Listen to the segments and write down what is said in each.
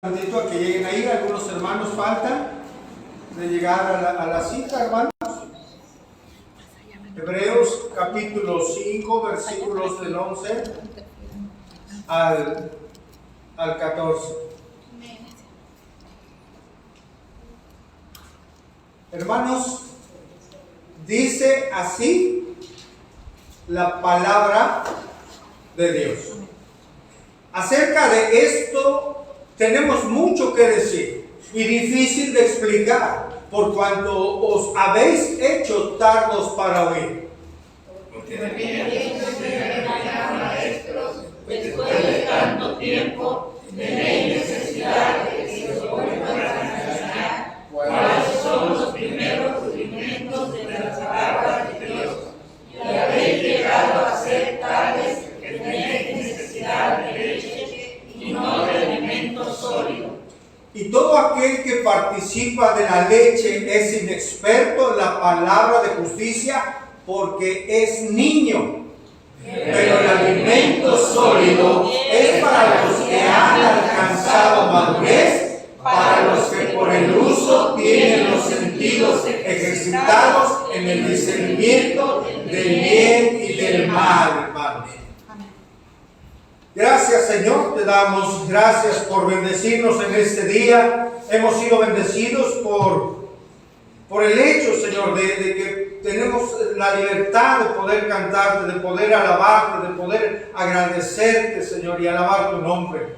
A que lleguen ahí, algunos hermanos faltan de llegar a la cita, hermanos. Hebreos capítulo 5, versículos del 11 al 14. Hermanos, dice así la palabra de Dios. Acerca de esto tenemos mucho que decir y difícil de explicar, por cuanto os habéis hecho tardos para oír. Porque maestros, después de tanto tiempo, tenéis necesidad de que se os vuelva a enseñar cuáles son los primeros rudimentos de las palabras de Dios, y habéis llegado a ser tales que tenéis necesidad de leche y no de alimento sólido. Y todo aquel que participa de la leche es inexperto en la palabra de justicia, porque es niño. Pero el alimento sólido es para los que han alcanzado madurez, para los que por el uso tienen los sentidos ejercitados en el discernimiento del bien y del mal, hermanos. Gracias, Señor, te damos gracias por bendecirnos en este día. Hemos sido bendecidos por el hecho, Señor, de que tenemos la libertad de poder cantarte, de poder alabarte, de poder agradecerte, Señor, y alabar tu nombre.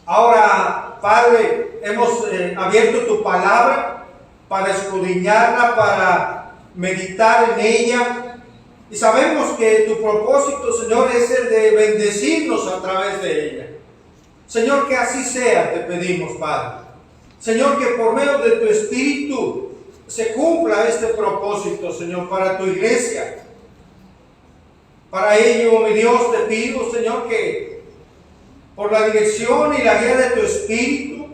Ahora, Padre, hemos abierto tu palabra para escudriñarla, para meditar en ella. Y sabemos que tu propósito, Señor, es el de bendecirnos a través de ella. Señor, que así sea, te pedimos, Padre. Señor, que por medio de tu Espíritu se cumpla este propósito, Señor, para tu iglesia. Para ello, mi Dios, te pido, Señor, que por la dirección y la guía de tu Espíritu,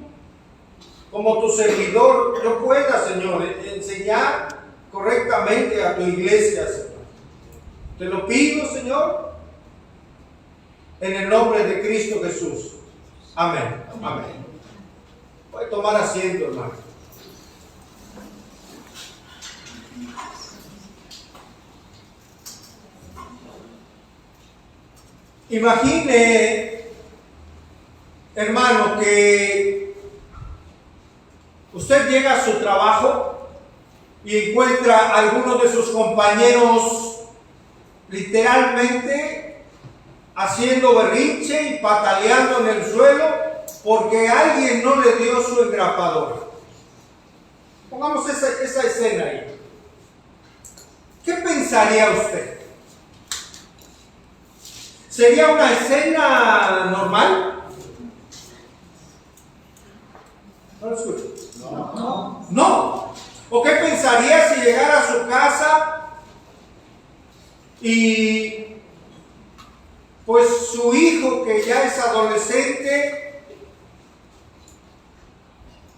como tu servidor, yo pueda, Señor, enseñar correctamente a tu iglesia, Señor. Te lo pido, Señor, en el nombre de Cristo Jesús. Amén. Amén. Voy a tomar asiento, hermano. Imagine, hermano, que usted llega a su trabajo y encuentra a algunos de sus compañeros literalmente haciendo berrinche y pataleando en el suelo porque alguien no le dio su engrapadora. Pongamos esa escena ahí. ¿Qué pensaría usted? ¿Sería una escena normal? ¿No lo escucho? No. ¿O qué pensaría si llegara a su casa y pues su hijo, que ya es adolescente,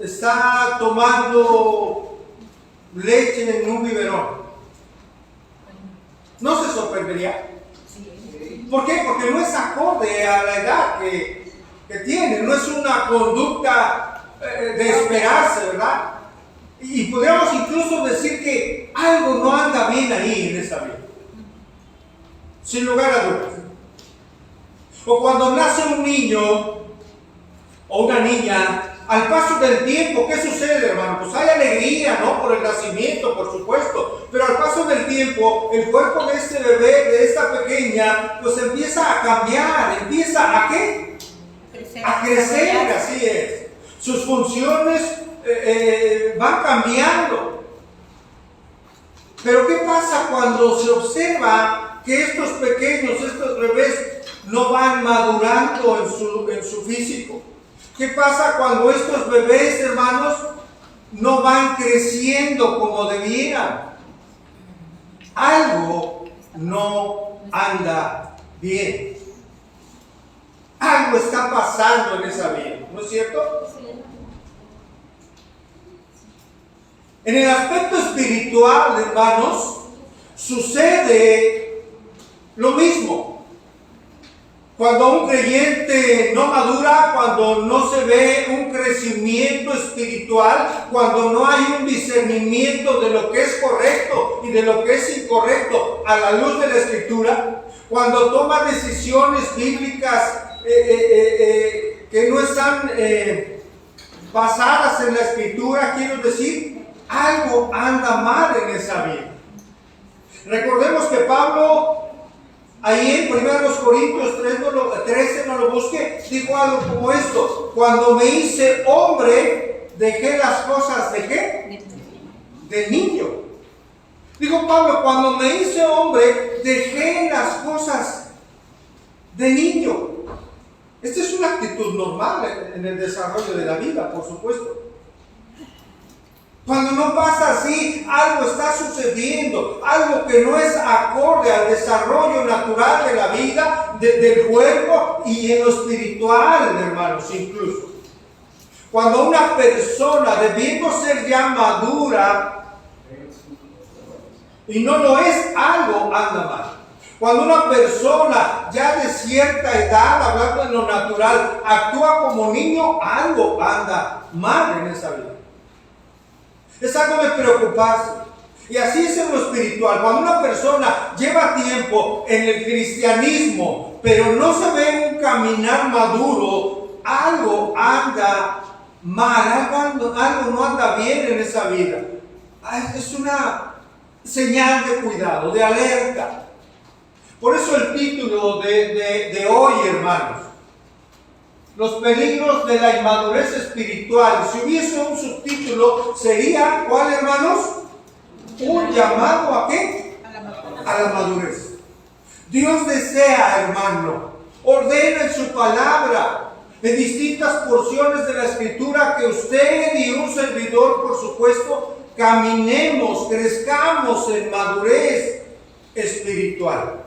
está tomando leche en un biberón? ¿No se sorprendería? ¿Por qué? Porque no es acorde a la edad que tiene, no es una conducta de esperarse, ¿verdad? Y podríamos incluso decir que algo no anda bien ahí en esa vida, sin lugar a dudas. O cuando nace un niño o una niña, al paso del tiempo, ¿qué sucede, hermano? Pues hay alegría, ¿no? Por el nacimiento, por supuesto. Pero al paso del tiempo, el cuerpo de este bebé, de esta pequeña, pues empieza a cambiar. ¿Empieza a qué? A crecer, así es. Sus funciones van cambiando. Pero ¿qué pasa cuando se observa que estos pequeños, estos bebés, no van madurando en su físico? ¿Qué pasa cuando estos bebés, hermanos, no van creciendo como debieran? Algo no anda bien. Algo está pasando en esa vida, ¿no es cierto? En el aspecto espiritual, hermanos, sucede lo mismo. Cuando un creyente no madura, cuando no se ve un crecimiento espiritual, cuando no hay un discernimiento de lo que es correcto y de lo que es incorrecto a la luz de la Escritura, cuando toma decisiones bíblicas que no están basadas en la Escritura, quiero decir, algo anda mal en esa vida. Recordemos que Pablo, ahí en 1 Corintios 13, no lo busque, dijo algo como esto: cuando me hice hombre, dejé las cosas ¿de qué? De niño. Dijo Pablo, cuando me hice hombre, dejé las cosas de niño. Esta es una actitud normal en el desarrollo de la vida, por supuesto. Cuando no pasa así, algo está sucediendo, algo que no es acorde al desarrollo natural de la vida, del cuerpo y en lo espiritual, hermanos, incluso. Cuando una persona, debiendo ser ya madura, y no lo es, algo anda mal. Cuando una persona ya de cierta edad, hablando en lo natural, actúa como niño, algo anda mal en esa vida. Es algo de preocuparse. Y así es en lo espiritual. Cuando una persona lleva tiempo en el cristianismo, pero no se ve un caminar maduro, algo anda mal, algo no anda bien en esa vida. Es una señal de cuidado, de alerta. Por eso el título de hoy, hermanos: los peligros de la inmadurez espiritual. Si hubiese un subtítulo, sería, ¿cuál, hermanos? Un llamado ¿a qué? A la madurez. Dios desea, hermano, ordena en su palabra, en distintas porciones de la Escritura, que usted y un servidor, por supuesto, caminemos, crezcamos en madurez espiritual.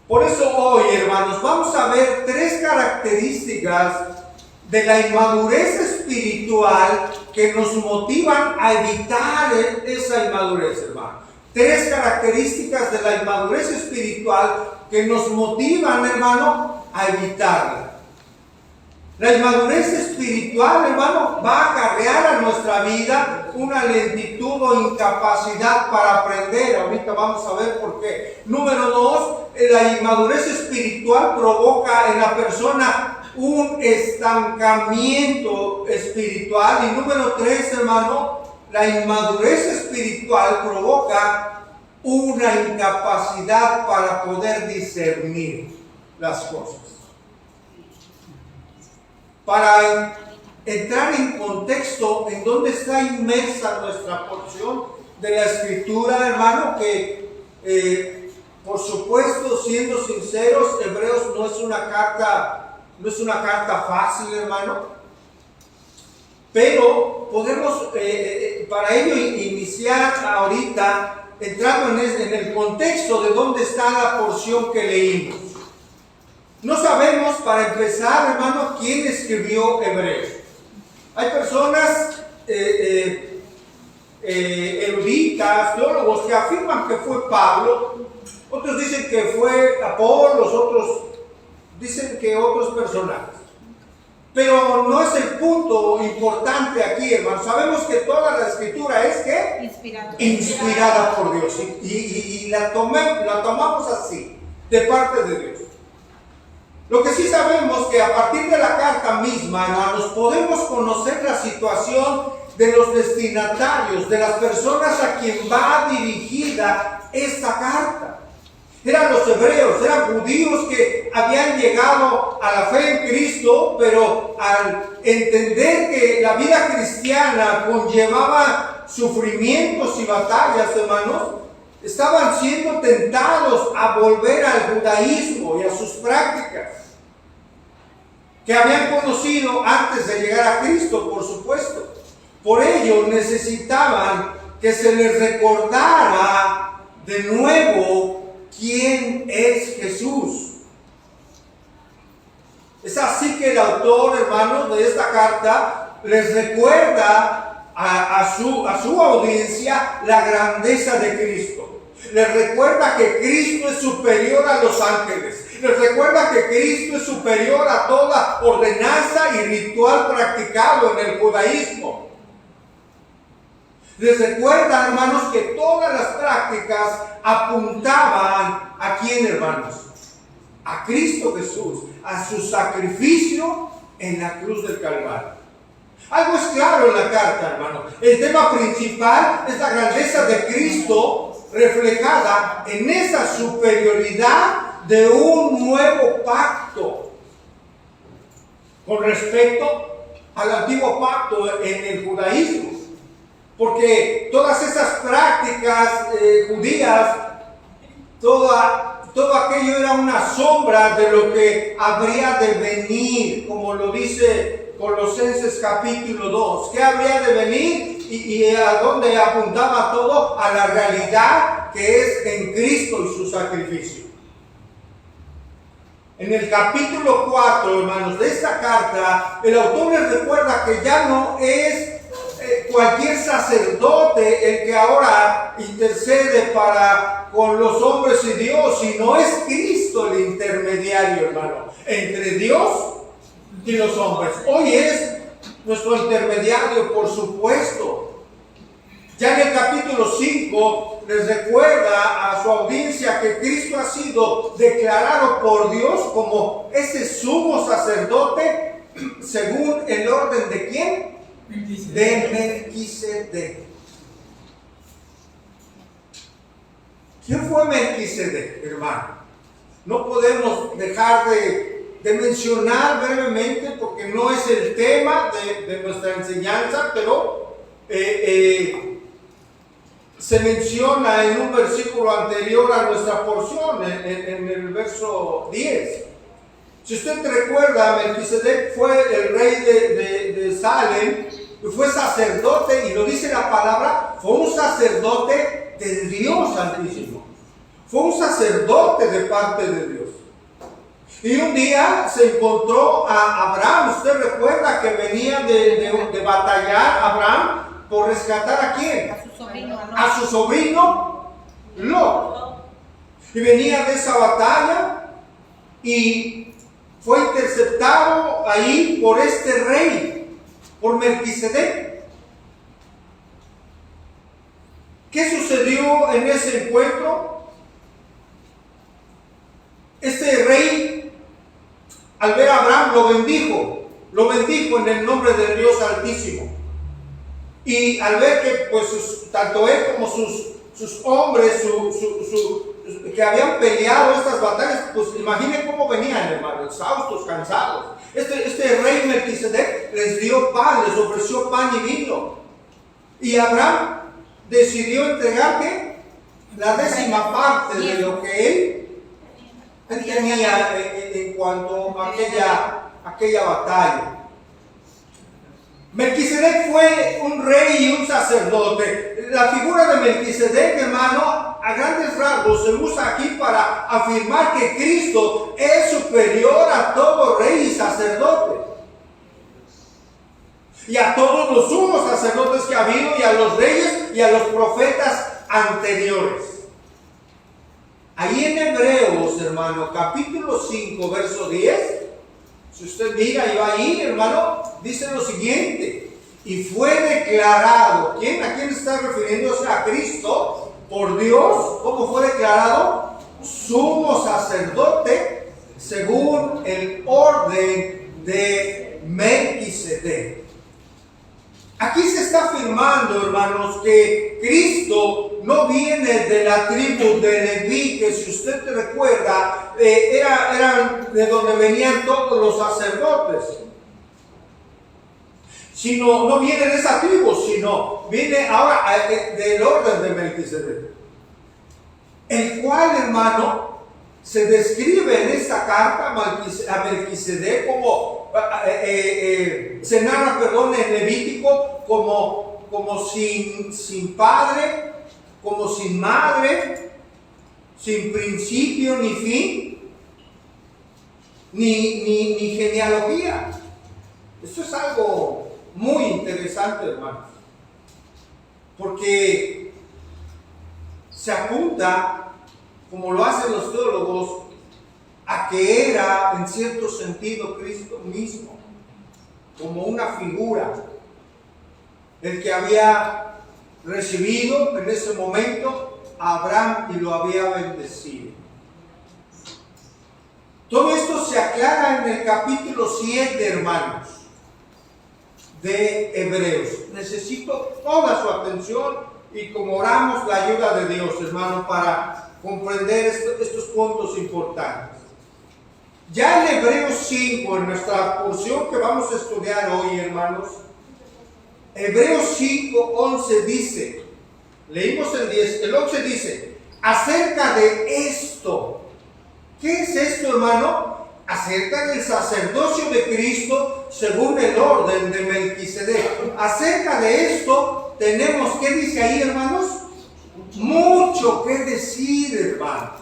Por eso hoy, hermanos, vamos a ver 3 características de la inmadurez espiritual que nos motivan a evitar esa inmadurez, hermano. 3 características de la inmadurez espiritual que nos motivan, hermano, a evitarla. La inmadurez espiritual, hermano, va a acarrear a nuestra vida una lentitud o incapacidad para aprender. Ahorita vamos a ver por qué. Número 2, la inmadurez espiritual provoca en la persona un estancamiento espiritual. Y número 3, hermano, la inmadurez espiritual provoca una incapacidad para poder discernir las cosas. Para entrar en contexto en donde está inmersa nuestra porción de la Escritura, hermano, que por supuesto, siendo sinceros, Hebreos no es una carta fácil, hermano, pero podemos para ello iniciar ahorita entrando en el contexto de dónde está la porción que leímos. No sabemos, para empezar, hermano, quién escribió Hebreos. Hay personas eruditas, teólogos, que afirman que fue Pablo, otros dicen que fue Apolos, otros dicen que otros personajes. Pero no es el punto importante aquí, hermano. Sabemos que toda la Escritura es ¿qué? Inspirada por Dios. Y la tomamos así, de parte de Dios. Lo que sí sabemos que a partir de la carta misma, hermanos, podemos conocer la situación de los destinatarios, de las personas a quien va dirigida esta carta. Eran los hebreos, eran judíos que habían llegado a la fe en Cristo, pero al entender que la vida cristiana conllevaba sufrimientos y batallas, hermanos, estaban siendo tentados a volver al judaísmo y a sus prácticas que habían conocido antes de llegar a Cristo, por supuesto. Por ello necesitaban que se les recordara de nuevo quién es Jesús. Es así que el autor, hermanos, de esta carta les recuerda a su audiencia la grandeza de Cristo. Les recuerda que Cristo es superior a los ángeles. Les recuerda que Cristo es superior a toda ordenanza y ritual practicado en el judaísmo. Les recuerda, hermanos, que todas las prácticas apuntaban ¿a quién, hermanos? A Cristo Jesús, a su sacrificio en la cruz del Calvario. Algo es claro en la carta, hermano. El tema principal es la grandeza de Cristo reflejada en esa superioridad de un nuevo pacto con respecto al antiguo pacto en el judaísmo. Porque todas esas prácticas judías, todo aquello era una sombra de lo que habría de venir, como lo dice Colosenses capítulo 2. ¿Qué habría de venir y a dónde apuntaba todo? A la realidad que es en Cristo y su sacrificio. En el capítulo 4, hermanos, de esta carta, el autor les recuerda que ya no es cualquier sacerdote el que ahora intercede con los hombres y Dios, sino es Cristo el intermediario, hermano, entre Dios y los hombres. Hoy es nuestro intermediario, por supuesto. Ya en el capítulo 5 les recuerda a su audiencia que Cristo ha sido declarado por Dios como ese sumo sacerdote según el orden de ¿quién? De Melquisedec. ¿Quién fue Melquisedec, hermano? No podemos dejar de mencionar brevemente, porque no es el tema de nuestra enseñanza, pero se menciona en un versículo anterior a nuestra porción, en el verso 10. Si usted recuerda, Melquisedec fue el rey de Salem, fue sacerdote, y lo dice la palabra, fue un sacerdote del Dios Altísimo. Fue un sacerdote de parte de Dios. Y un día se encontró a Abraham. Usted recuerda que venía de batallar Abraham por rescatar ¿a quién? A su sobrino, ¿no? A su sobrino Lot. Y venía de esa batalla y fue interceptado ahí por este rey, por Melquisedec. ¿Qué sucedió en ese encuentro? Este rey, al ver a Abraham, lo bendijo en el nombre del Dios Altísimo. Y al ver que pues tanto él como sus hombres que habían peleado estas batallas, pues imaginen cómo venían, hermanos, exhaustos, cansados. Este rey Melquisedec les dio pan, les ofreció pan y vino. Y Abraham decidió entregar ¿qué? La 10ª parte de lo que él tenía en cuanto a aquella batalla. Melquisedec fue un rey y un sacerdote. La figura de Melquisedec, hermano, a grandes rasgos se usa aquí para afirmar que Cristo es superior a todo rey y sacerdote, y a todos los sumos sacerdotes que ha habido, y a los reyes y a los profetas anteriores. Ahí en Hebreos, hermano, capítulo 5, verso 10, si usted mira y va ahí, hermano, dice lo siguiente: y fue declarado, ¿quién? ¿A quién está refiriéndose? A Cristo, por Dios. ¿Cómo fue declarado? Sumo sacerdote según el orden de Melquisedec. Aquí se está afirmando, hermanos, que Cristo no viene de la tribu de Leví, que si usted recuerda, eran de donde venían todos los sacerdotes. No viene de esa tribu, sino viene ahora del orden de Melquisedec. El cual, hermano, se describe en esta carta a Melquisedec como se narra, en Levítico como sin padre, como sin madre, sin principio ni fin, ni genealogía. Esto es algo muy interesante, hermanos, porque se apunta, como lo hacen los teólogos, a que era en cierto sentido Cristo mismo, como una figura, el que había recibido en ese momento a Abraham y lo había bendecido. Todo esto se aclara en el capítulo 7, hermanos, de Hebreos. Necesito toda su atención y como oramos la ayuda de Dios, hermano, para comprender estos puntos importantes. Ya en Hebreos 5, en nuestra porción que vamos a estudiar hoy, hermanos, Hebreos 5, 11 dice, leímos el 10, el 11 dice, acerca de esto. ¿Qué es esto, hermano? Acerca del sacerdocio de Cristo según el orden de Melquisedec. Acerca de esto tenemos, ¿qué dice ahí, hermanos? Mucho que decir, hermanos.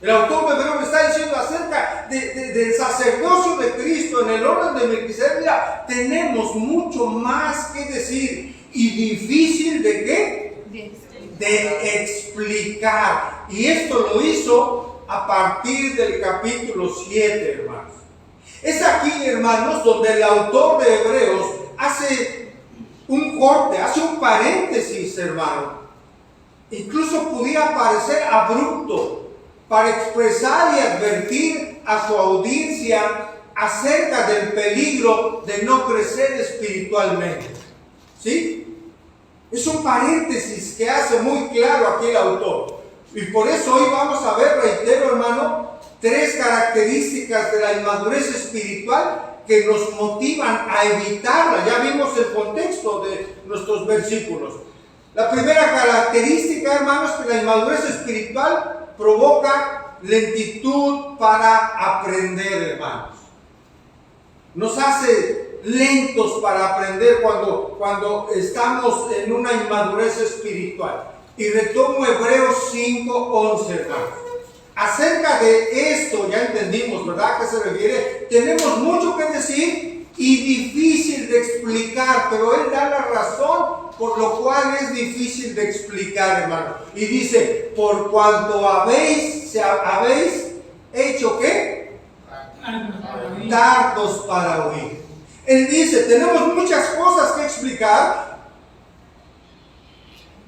El autor de Hebreos está diciendo acerca del sacerdocio de Cristo en el orden de Melquisedec. Mira, tenemos mucho más que decir y difícil de ¿qué? De explicar. Y esto lo hizo a partir del capítulo 7, hermanos. Es aquí, hermanos, donde el autor de Hebreos hace un corte, hace un paréntesis, hermano. Incluso podía parecer abrupto para expresar y advertir a su audiencia acerca del peligro de no crecer espiritualmente. ¿Sí? Es un paréntesis que hace muy claro aquí el autor. Y por eso hoy vamos a ver, reitero, hermano, 3 características de la inmadurez espiritual que nos motivan a evitarla. Ya vimos el contexto de nuestros versículos. La primera característica, hermanos, que la inmadurez espiritual provoca lentitud para aprender, hermanos. Nos hace lentos para aprender cuando estamos en una inmadurez espiritual. Y retomo Hebreos 5, 11, hermanos. Acerca de esto, ya entendimos, ¿verdad? ¿A qué se refiere? Tenemos mucho que decir y difícil de explicar, pero él da la razón por lo cual es difícil de explicar, hermano. Y dice, por cuanto habéis hecho, ¿qué? Tardos para oír. Él dice, tenemos muchas cosas que explicar,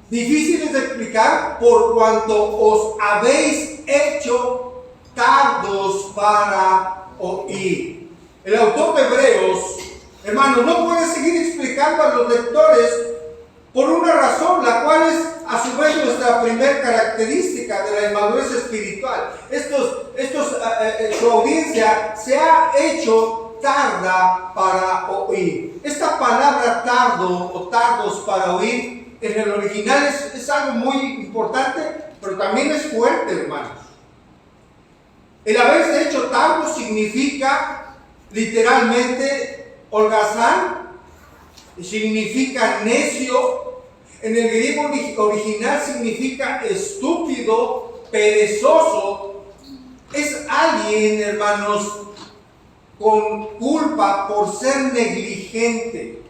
difíciles de explicar, por cuanto os habéis hecho tardos para oír. El autor de Hebreos, hermano, no puede seguir explicando a los lectores por una razón, la cual es a su vez nuestra primera característica de la inmadurez espiritual. Su audiencia se ha hecho tarda para oír. Esta palabra tardo o tardos para oír en el original es algo muy importante, pero también es fuerte, hermanos. El haberse hecho tardo significa literalmente holgazán, significa necio. En el griego original significa estúpido, perezoso. Es alguien, hermanos, con culpa por ser negligente.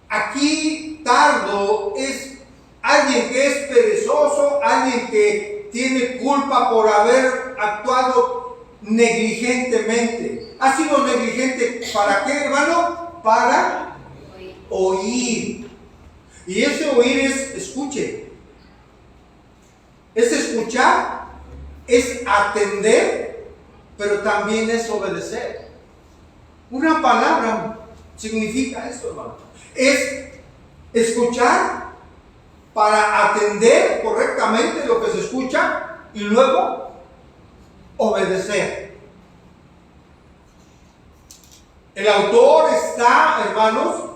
Aquí tardo es alguien que es perezoso, alguien que tiene culpa por haber actuado negligentemente. ¿Ha sido negligente para qué, hermano? Para oír. Y ese oír es escuche. Es escuchar, es atender, pero también es obedecer. Una palabra significa eso, hermano. Es escuchar para atender correctamente lo que se escucha y luego obedecer. El autor está, hermanos,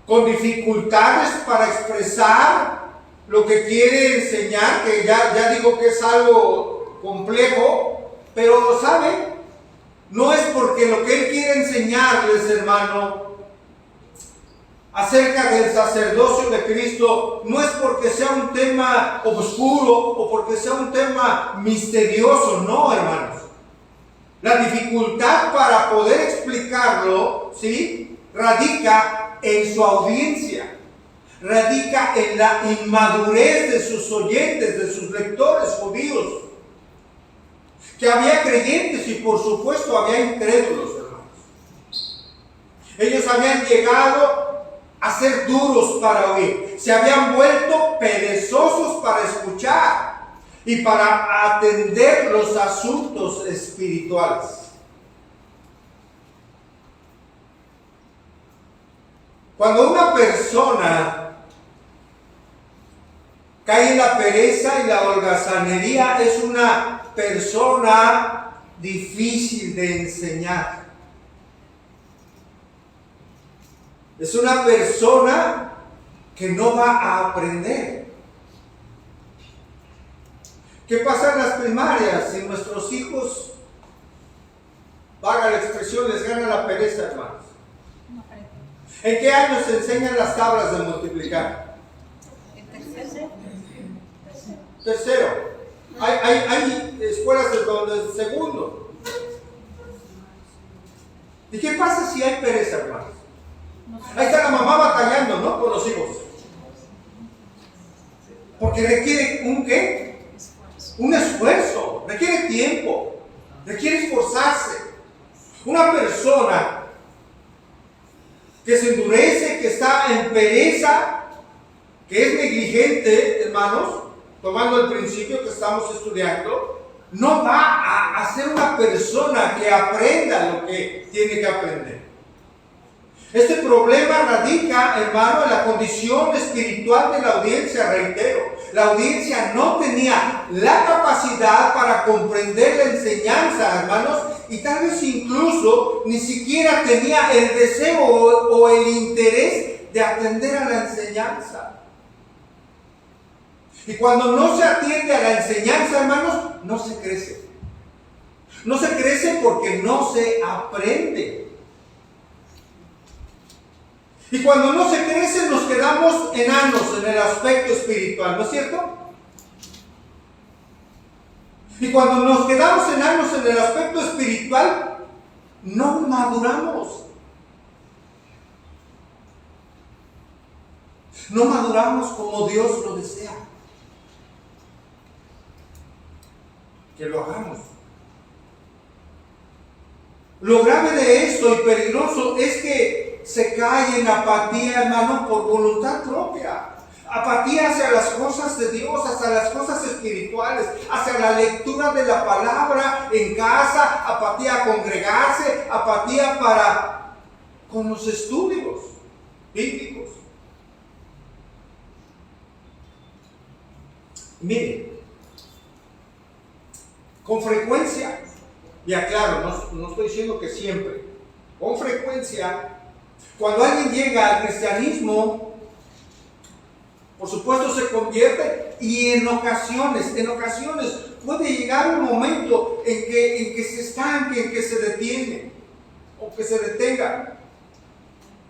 con dificultades para expresar lo que quiere enseñar, que ya digo que es algo complejo, pero ¿sabe? No es porque lo que él quiere enseñarles, hermano, acerca del sacerdocio de Cristo, no es porque sea un tema oscuro o porque sea un tema misterioso, no, hermanos. La dificultad para poder explicarlo, ¿sí?, radica en su audiencia, radica en la inmadurez de sus oyentes, de sus lectores judíos. que había creyentes y por supuesto había incrédulos, hermanos. Ellos habían llegado a ser duros para oír, se habían vuelto perezosos para escuchar y para atender los asuntos espirituales. Cuando una persona cae en la pereza y la holgazanería, es una persona difícil de enseñar. Es una persona que no va a aprender. ¿Qué pasa en las primarias? Si nuestros hijos, vaga la expresión, les gana la pereza, hermanos. ¿En qué años se enseñan las tablas de multiplicar? Tercero. Hay escuelas de segundo. ¿Y qué pasa si hay pereza, hermanos? Ahí está la mamá batallando, ¿no? Con los hijos. Porque requiere un ¿qué? Un esfuerzo, requiere tiempo, requiere esforzarse. Una persona que se endurece, que está en pereza, que es negligente, hermanos, tomando el principio que estamos estudiando, no va a ser una persona que aprenda lo que tiene que aprender. Este problema radica, hermano, en la condición espiritual de la audiencia, reitero. La audiencia no tenía la capacidad para comprender la enseñanza, hermanos, y tal vez incluso ni siquiera tenía el deseo o el interés de atender a la enseñanza. Y cuando no se atiende a la enseñanza, hermanos, no se crece. No se crece porque no se aprende. Y cuando no se crece, nos quedamos enanos en el aspecto espiritual, ¿no es cierto? Y cuando nos quedamos enanos en el aspecto espiritual, no maduramos. No maduramos como Dios lo desea. Que lo hagamos. Lo grave de esto y peligroso es que se cae en apatía, hermano, por voluntad propia. Apatía hacia las cosas de Dios, hacia las cosas espirituales, hacia la lectura de la palabra en casa, apatía a congregarse, apatía con los estudios bíblicos. Miren, con frecuencia, y aclaro, no estoy diciendo que siempre, con frecuencia, cuando alguien llega al cristianismo, por supuesto se convierte, y en ocasiones puede llegar un momento en que se estanque, en que se detiene, o que se detenga.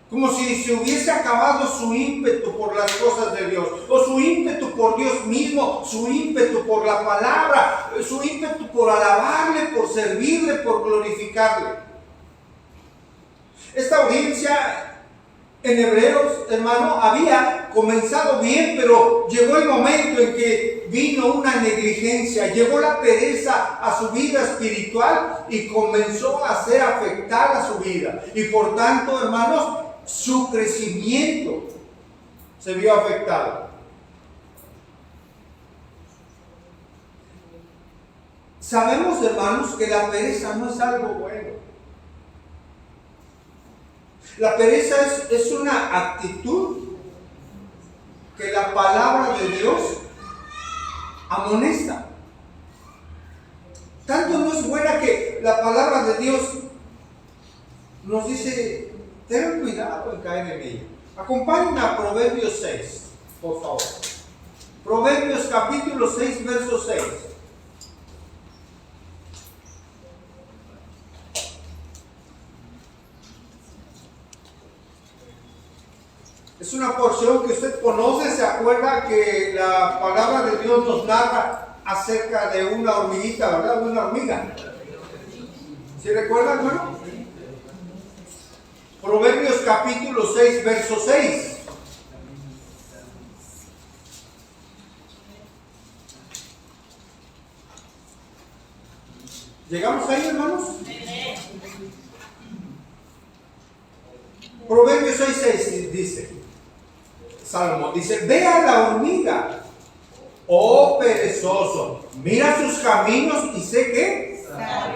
Como si se hubiese acabado su ímpetu por las cosas de Dios, o su ímpetu por Dios mismo, su ímpetu por la palabra, su ímpetu por alabarle, por servirle, por glorificarle. Esta audiencia en Hebreos, hermano, había comenzado bien, pero llegó el momento en que vino una negligencia, llegó la pereza a su vida espiritual y comenzó a hacer afectar a su vida. Y por tanto, hermanos, su crecimiento se vio afectado. Sabemos, hermanos, que la pereza no es algo bueno. La pereza es una actitud que la palabra de Dios amonesta. Tanto no es buena que la palabra de Dios nos dice: ten cuidado en caer en ella. Acompáñenme a Proverbios 6, por favor. Proverbios capítulo 6, verso 6. Es una porción que usted conoce. ¿Se acuerda que la palabra de Dios nos narra acerca de una hormiguita, verdad? Una hormiga. ¿Sí recuerda, hermano? Proverbios capítulo 6, verso 6. ¿Llegamos ahí, hermanos? Proverbios 6:6 dice, Salomón dice, ve a la hormiga, oh perezoso, mira sus caminos y sé que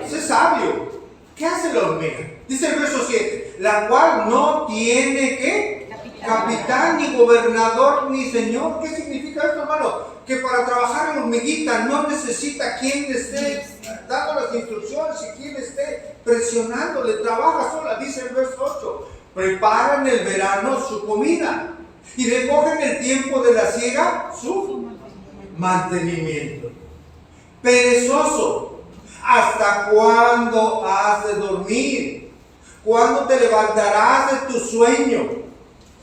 sé sabio. ¿Qué hace la hormiga? Dice el verso 7, la cual no tiene ¿qué? Capitán, ni gobernador, ni señor. ¿Qué significa esto, hermano? Que para trabajar en hormiguita no necesita quien le esté dando las instrucciones y quien le esté presionándole, trabaja sola. Dice el verso 8, preparan el verano su comida y recogen el tiempo de la siega su mantenimiento. Perezoso, ¿hasta cuándo has de dormir? ¿Cuándo te levantarás de tu sueño?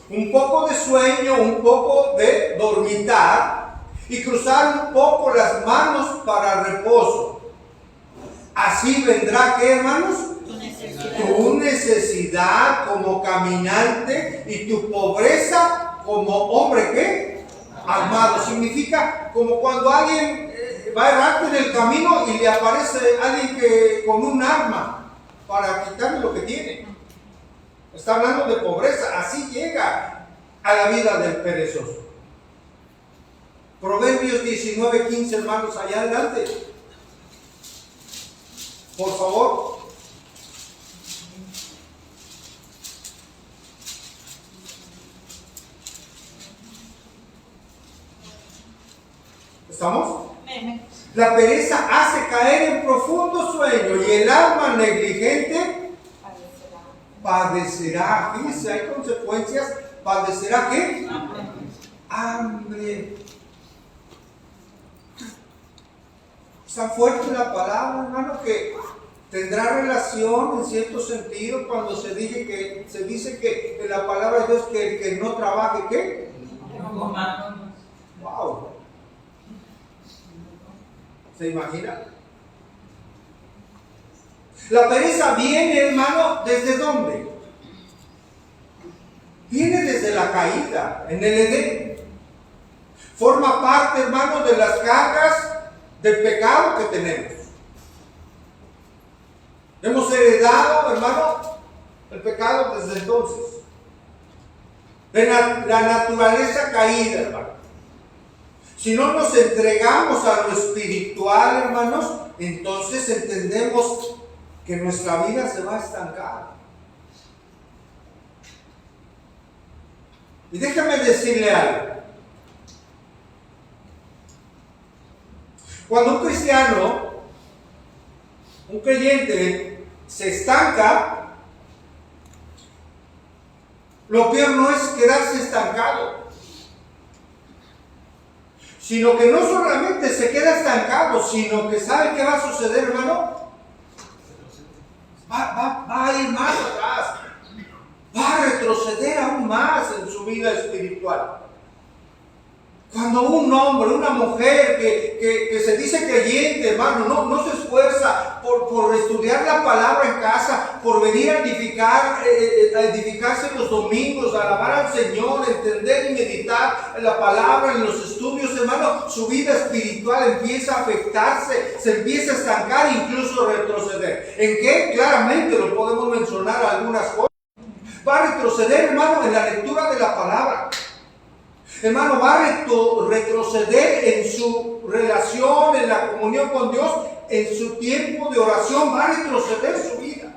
Un poco de sueño, un poco de dormitar y cruzar un poco las manos para reposo. Así vendrá, ¿qué, hermanos? Tu necesidad como caminante y tu pobreza como hombre, ¿qué? Armado. Significa como cuando alguien va errante en el camino y le aparece alguien con un arma para quitarle lo que tiene. Está hablando de pobreza. Así llega a la vida del perezoso. Proverbios 19:15, hermanos, allá adelante. Por favor. ¿Estamos? La pereza hace caer en profundo sueño y el alma negligente padecerá. Fíjense, hay consecuencias. ¿Padecerá qué? Hambre. Está fuerte la palabra, hermano, que tendrá relación en cierto sentido cuando se dice que en la palabra de Dios que el que no trabaje, ¿qué? Wow. ¿Se imagina? La pereza viene, hermano, ¿desde dónde? Viene desde la caída en el Edén. Forma parte, hermano, de las cargas del pecado que tenemos. Hemos heredado, hermano, el pecado desde entonces. De la naturaleza caída, hermano. Si no nos entregamos a lo espiritual, hermanos, entonces entendemos que nuestra vida se va a estancar. Y déjame decirle algo. Cuando un cristiano, un creyente, se estanca, lo peor no es quedarse estancado, sino que no solamente se queda estancado, sino que ¿sabe qué va a suceder, hermano? Va a ir más atrás, va a retroceder aún más en su vida espiritual. Cuando un hombre, una mujer que se dice creyente, hermano, no se esfuerza por estudiar la palabra en casa, por venir a edificarse los domingos, a alabar al Señor, entender y meditar la palabra en los estudios, hermano, su vida espiritual empieza a afectarse, se empieza a estancar, incluso retroceder. ¿En qué? Claramente lo podemos mencionar algunas cosas. Va a retroceder, hermano, en la lectura de la palabra. Hermano, va a retroceder en su relación, en la comunión con Dios, en su tiempo de oración. Va a retroceder su vida.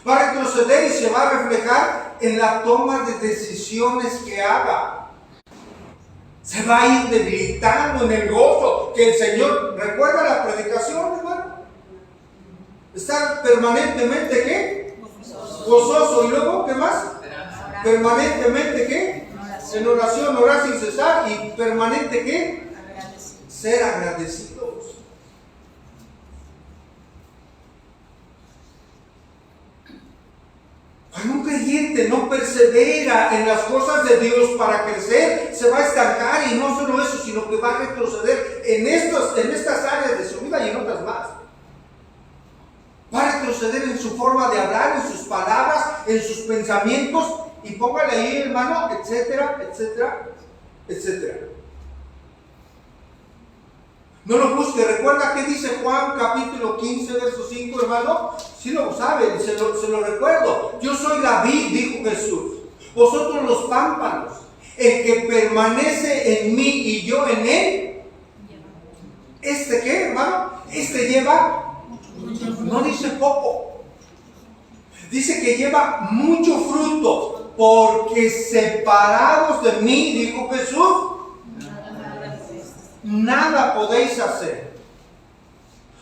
Va a retroceder y se va a reflejar en la toma de decisiones que haga. Se va a ir debilitando en el gozo que el Señor, ¿recuerda la predicación, hermano? Estar permanentemente, ¿qué? Gozoso. Y luego, ¿qué más? Permanentemente, ¿qué? En oración, orar sin cesar. Y permanente, ¿qué? Ser agradecidos. Cuando un creyente no persevera en las cosas de Dios para crecer, se va a estancar, y no solo eso, sino que va a retroceder en estas áreas de su vida y en otras más. Va a retroceder en su forma de hablar, en sus palabras, en sus pensamientos. Y póngale ahí, hermano, etcétera, etcétera, etcétera. No lo busque. ¿Recuerda qué dice Juan capítulo 15, verso 5, hermano? Sí lo sabe, se lo recuerdo. Yo soy la vid, dijo Jesús. Vosotros los pámpanos. El que permanece en mí y yo en él. ¿Este qué, hermano? Este lleva, no dice poco. Dice que lleva mucho fruto. Porque separados de mí, dijo Jesús, nada podéis hacer.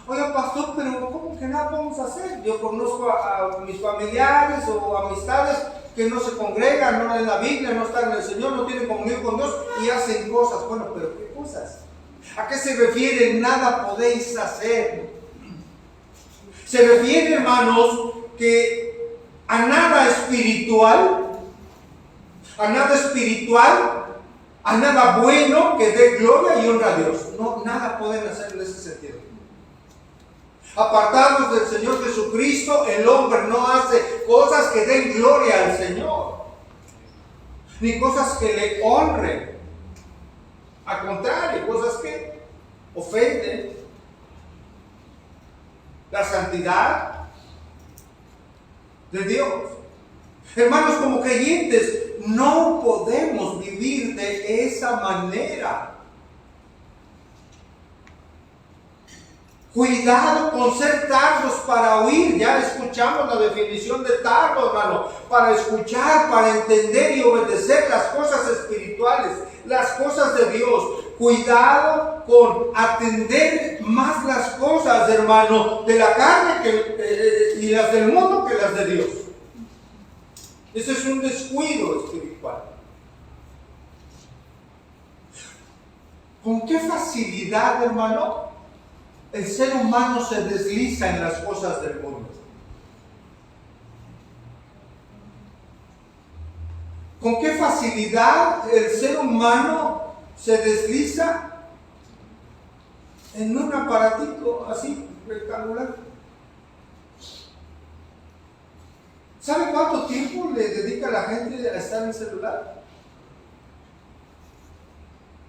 Oiga, pastor, pero ¿cómo que nada podemos hacer? Yo conozco a mis familiares o amistades que no se congregan, no leen la Biblia, no están en el Señor, no tienen comunión con Dios y hacen cosas. Bueno, pero ¿qué cosas? ¿A qué se refiere nada podéis hacer? Se refiere, hermanos, que a nada espiritual, a nada bueno que dé gloria y honra a Dios. No, nada pueden hacer en ese sentido. Apartados del Señor Jesucristo, el hombre no hace cosas que den gloria al Señor, ni cosas que le honren. Al contrario, cosas que ofenden la santidad de Dios. Hermanos, como creyentes, no podemos vivir de esa manera. Cuidado con ser tardos para oír. Ya escuchamos la definición de tardo, hermano. Para escuchar, para entender y obedecer las cosas espirituales, las cosas de Dios. Cuidado con atender más las cosas, hermano, de la carne y las del mundo que las de Dios. Ese es un descuido espiritual. ¿Con qué facilidad, hermano, el ser humano se desliza en las cosas del mundo? ¿Con qué facilidad el ser humano se desliza en un aparatito así, rectangular? ¿Sabe cuánto tiempo le dedica la gente a estar en el celular?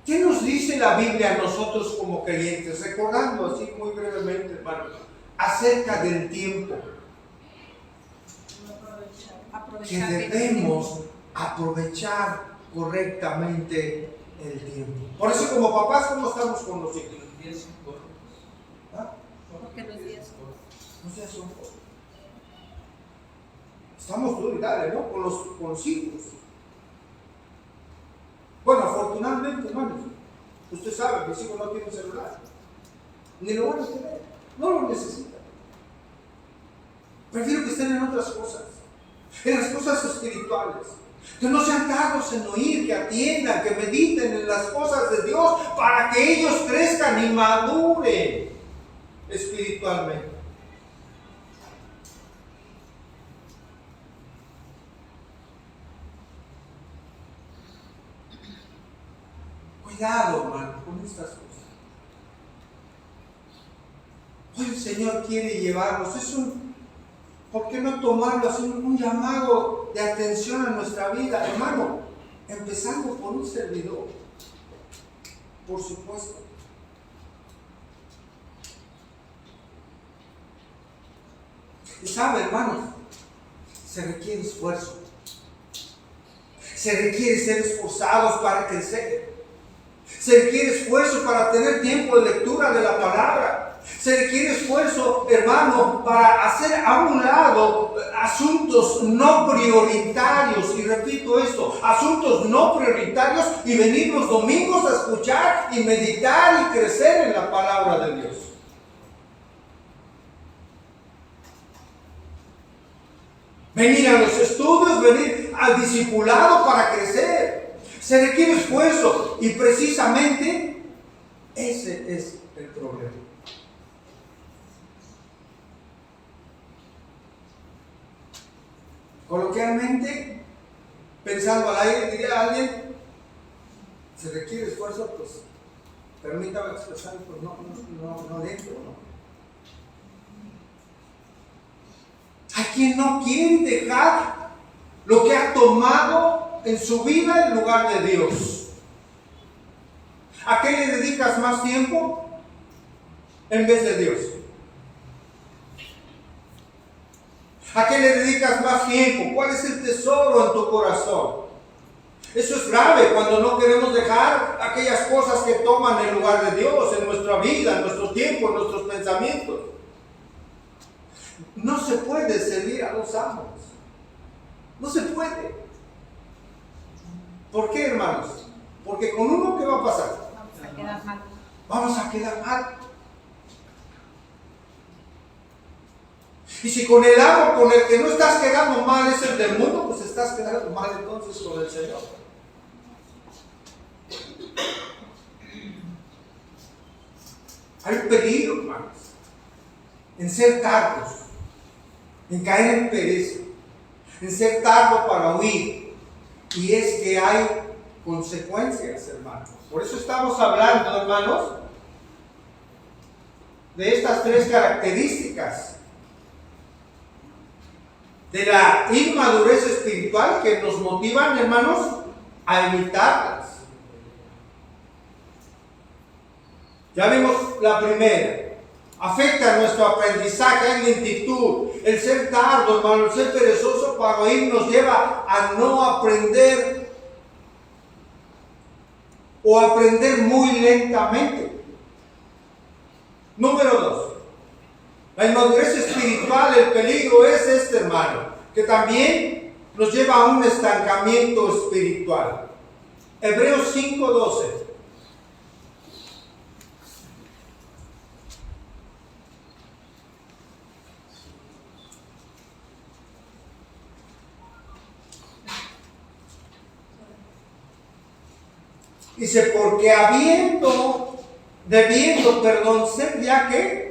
¿Qué nos dice la Biblia a nosotros como creyentes? Recordando así muy brevemente, hermano, acerca del tiempo. Que debemos aprovechar correctamente el tiempo. Por eso, como papás, ¿cómo estamos con los hijos? ¿Ah? Porque los días son. Los días son cortos. Estamos duros, dale, ¿no? Con los hijos. Bueno, afortunadamente, hermanos, usted sabe, mis hijos no tienen celular. Ni lo van a tener. No lo necesitan. Prefiero que estén en otras cosas. En las cosas espirituales. Que no sean tardos en oír, que atiendan, que mediten en las cosas de Dios para que ellos crezcan y maduren espiritualmente. Cuidado, hermano, con estas cosas. Hoy el Señor quiere llevarnos. ¿Por qué no tomarlo así? Un llamado de atención a nuestra vida, hermano. Empezando por un servidor, por supuesto. Y sabe, hermanos, se requiere esfuerzo. Se requiere ser esforzados para crecer. Se requiere esfuerzo para tener tiempo de lectura de la palabra. Se requiere esfuerzo, hermano, para hacer a un lado asuntos no prioritarios. Y repito esto, asuntos no prioritarios y venir los domingos a escuchar y meditar y crecer en la palabra de Dios. Venir a los estudios, venir al discipulado para crecer. Se requiere esfuerzo y precisamente ese es el problema. Coloquialmente, pensando al aire, diría alguien, se requiere esfuerzo, pues permítame expresar, pues no dentro, ¿no? Hay quien no quiere dejar lo que ha tomado en su vida en lugar de Dios. ¿A qué le dedicas más tiempo? en vez de Dios? ¿A qué le dedicas más tiempo? ¿Cuál es el tesoro en tu corazón? Eso es grave cuando no queremos dejar aquellas cosas que toman el lugar de Dios en nuestra vida, en nuestro tiempo, en nuestros pensamientos. No se puede servir a dos amos. No se puede. ¿Por qué, hermanos? Porque con uno, ¿qué va a pasar? Vamos a quedar mal. Vamos a quedar mal. Y si con el amo con el que no estás quedando mal es el del mundo, pues estás quedando mal entonces con el Señor. Hay un peligro, hermanos, en ser tardos, en caer en pereza, en ser tardo para huir. Y es que hay consecuencias, hermanos. Por eso estamos hablando, hermanos, de estas tres características de la inmadurez espiritual que nos motivan, hermanos, a evitarlas. Ya vimos la primera. Afecta nuestro aprendizaje, hay lentitud. El ser tardo, hermano, el ser perezoso para oír nos lleva a no aprender o aprender muy lentamente. Número 2. La inmadurez espiritual, el peligro es este, hermano, que también nos lleva a un estancamiento espiritual. Hebreos 5:12. Dice, porque debiendo ser ya que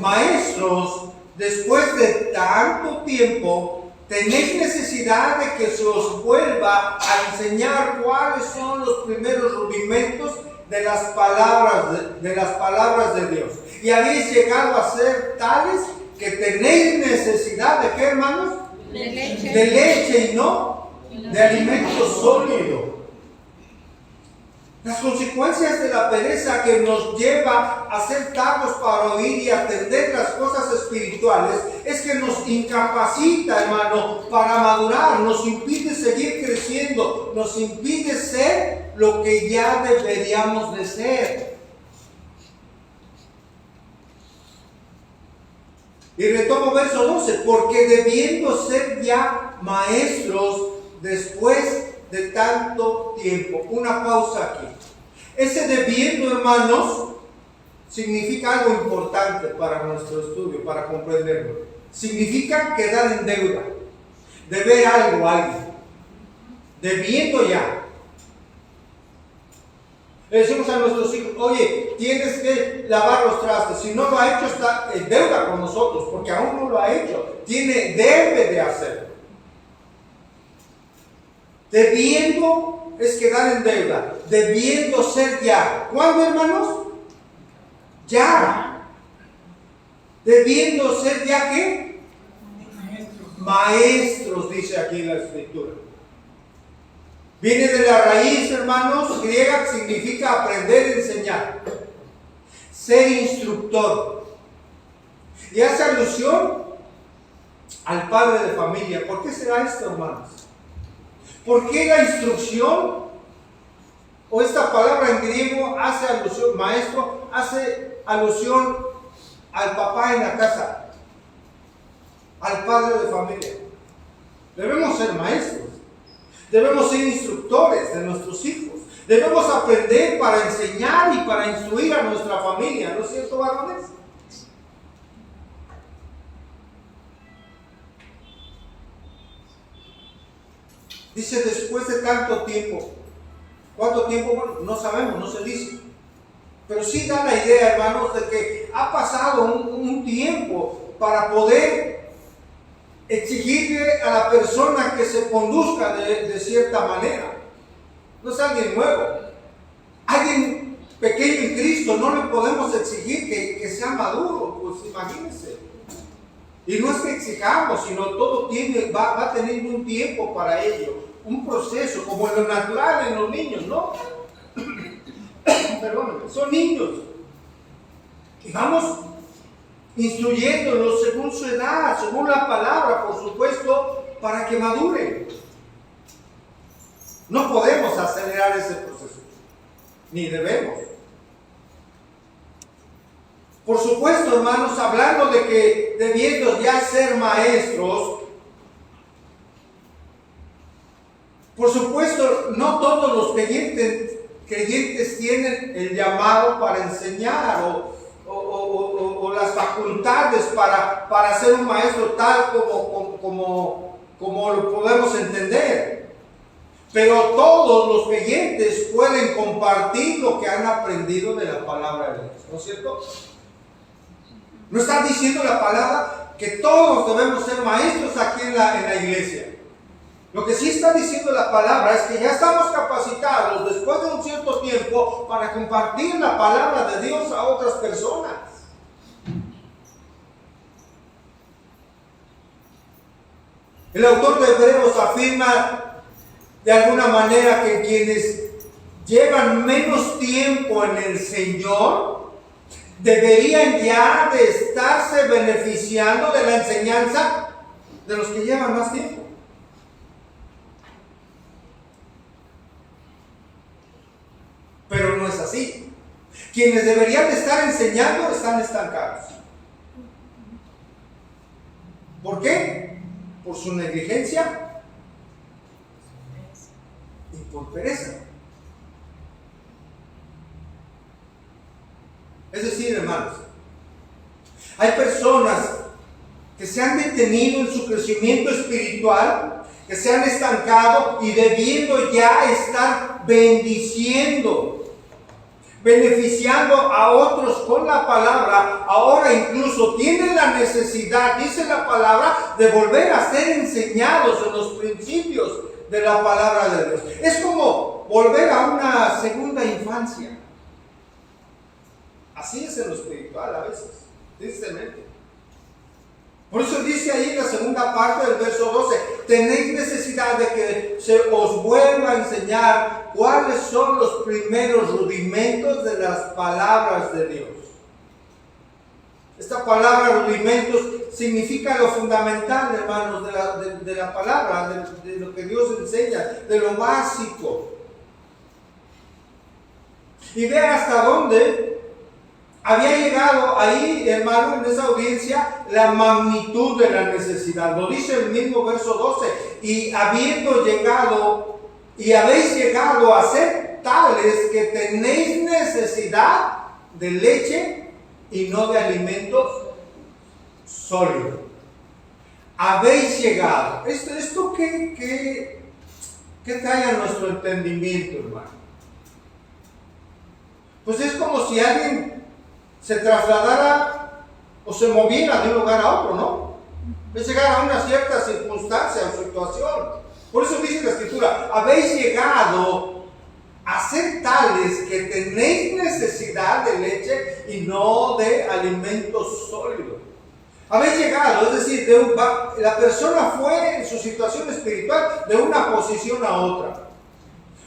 maestros, después de tanto tiempo, tenéis necesidad de que se os vuelva a enseñar cuáles son los primeros rudimentos de las palabras de Dios. Y habéis llegado a ser tales que tenéis necesidad de ¿qué, hermanos? De leche y no de alimento sólido. Las consecuencias de la pereza que nos lleva a ser tardos para oír y atender las cosas espirituales es que nos incapacita, hermano, para madurar, nos impide seguir creciendo, nos impide ser lo que ya deberíamos de ser. Y retomo verso 12, porque debiendo ser ya maestros después de tanto tiempo. Una pausa aquí. Ese debiendo, hermanos, significa algo importante para nuestro estudio, para comprenderlo. Significa quedar en deuda, deber algo a alguien, debiendo ya. Le decimos a nuestros hijos, oye, tienes que lavar los trastes. Si no lo ha hecho, está en deuda con nosotros, porque aún no lo ha hecho. Debe de hacerlo. Debiendo es quedar en deuda, debiendo ser ya. ¿Cuándo, hermanos? Ya. Debiendo ser ya ¿qué? Maestros, dice aquí la Escritura. Viene de la raíz, hermanos, griega, que significa aprender, enseñar. Ser instructor. Y hace alusión al padre de familia. ¿Por qué será esto, hermanos? ¿Por qué la instrucción o esta palabra en griego hace alusión, maestro, hace alusión al papá en la casa, al padre de familia? Debemos ser maestros, debemos ser instructores de nuestros hijos, debemos aprender para enseñar y para instruir a nuestra familia, ¿no es cierto, varones? Dice después de tanto tiempo. ¿Cuánto tiempo? Bueno, no sabemos, no se dice. Pero sí da la idea, hermanos, de que ha pasado un tiempo para poder exigirle a la persona que se conduzca de cierta manera. No es alguien nuevo. Alguien pequeño en Cristo, no le podemos exigir que sea maduro, pues imagínense. Y no es que exijamos, sino todo va teniendo un tiempo para ello, un proceso, como en lo natural en los niños, ¿no? Perdónenme, son niños. Y vamos instruyéndolos según su edad, según la palabra, por supuesto, para que maduren. No podemos acelerar ese proceso, ni debemos. Por supuesto, hermanos, hablando de que debiendo ya ser maestros, por supuesto, no todos los creyentes tienen el llamado para enseñar o las facultades para ser un maestro tal como lo podemos entender. Pero todos los creyentes pueden compartir lo que han aprendido de la palabra de Dios, ¿no es cierto? No está diciendo la palabra que todos debemos ser maestros aquí en la iglesia. Lo que sí está diciendo la palabra es que ya estamos capacitados después de un cierto tiempo para compartir la palabra de Dios a otras personas. El autor de Hebreos afirma de alguna manera que quienes llevan menos tiempo en el Señor deberían ya de estarse beneficiando de la enseñanza de los que llevan más tiempo. Pero no es así. Quienes deberían de estar enseñando están estancados. ¿Por qué? Por su negligencia y por pereza. Es decir, hermanos, hay personas que se han detenido en su crecimiento espiritual, que se han estancado y debiendo ya estar beneficiando a otros con la palabra, ahora incluso tienen la necesidad, dice la palabra, de volver a ser enseñados en los principios de la palabra de Dios. Es como volver a una segunda infancia. Así es en lo espiritual a veces, tristemente. Por eso dice ahí en la segunda parte del verso 12, tenéis necesidad de que se os vuelva a enseñar cuáles son los primeros rudimentos de las palabras de Dios. Esta palabra rudimentos significa lo fundamental, hermanos, de la palabra, de lo que Dios enseña, de lo básico. Y vea hasta dónde había llegado ahí, hermano, en esa audiencia, la magnitud de la necesidad. Lo dice el mismo verso 12. Y habiendo llegado, y habéis llegado a ser tales que tenéis necesidad de leche y no de alimento sólido. Habéis llegado. ¿Esto qué trae a nuestro entendimiento, hermano? Pues es como si alguien se trasladara o se moviera de un lugar a otro, ¿no? Es llegar a una cierta circunstancia o situación. Por eso dice la Escritura, habéis llegado a ser tales que tenéis necesidad de leche y no de alimento sólido. Habéis llegado, es decir, la persona fue en su situación espiritual de una posición a otra.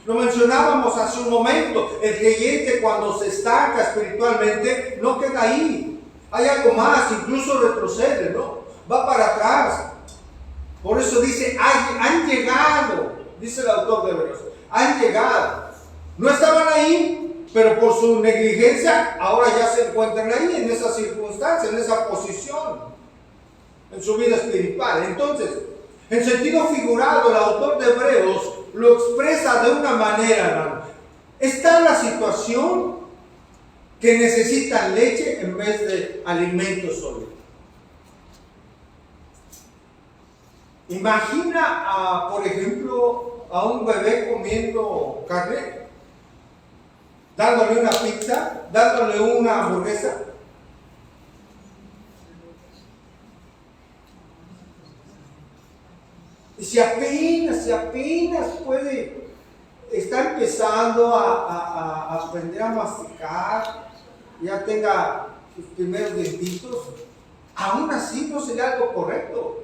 Lo mencionábamos hace un momento, el creyente cuando se estanca espiritualmente no queda ahí, hay algo más, incluso retrocede, ¿no? Va para atrás. Por eso dice, han llegado, dice el autor de Hebreos, han llegado. No estaban ahí, pero por su negligencia ahora ya se encuentran ahí, en esa circunstancia, en esa posición, en su vida espiritual. Entonces, en sentido figurado, el autor de Hebreos lo expresa de una manera, hermano. Está en la situación que necesitan leche en vez de alimento sólido. Imagina, por ejemplo, a un bebé comiendo carne, dándole una pizza, dándole una hamburguesa. Y si apenas puede, está empezando a aprender a masticar, ya tenga sus primeros dientitos, aún así no sería algo correcto.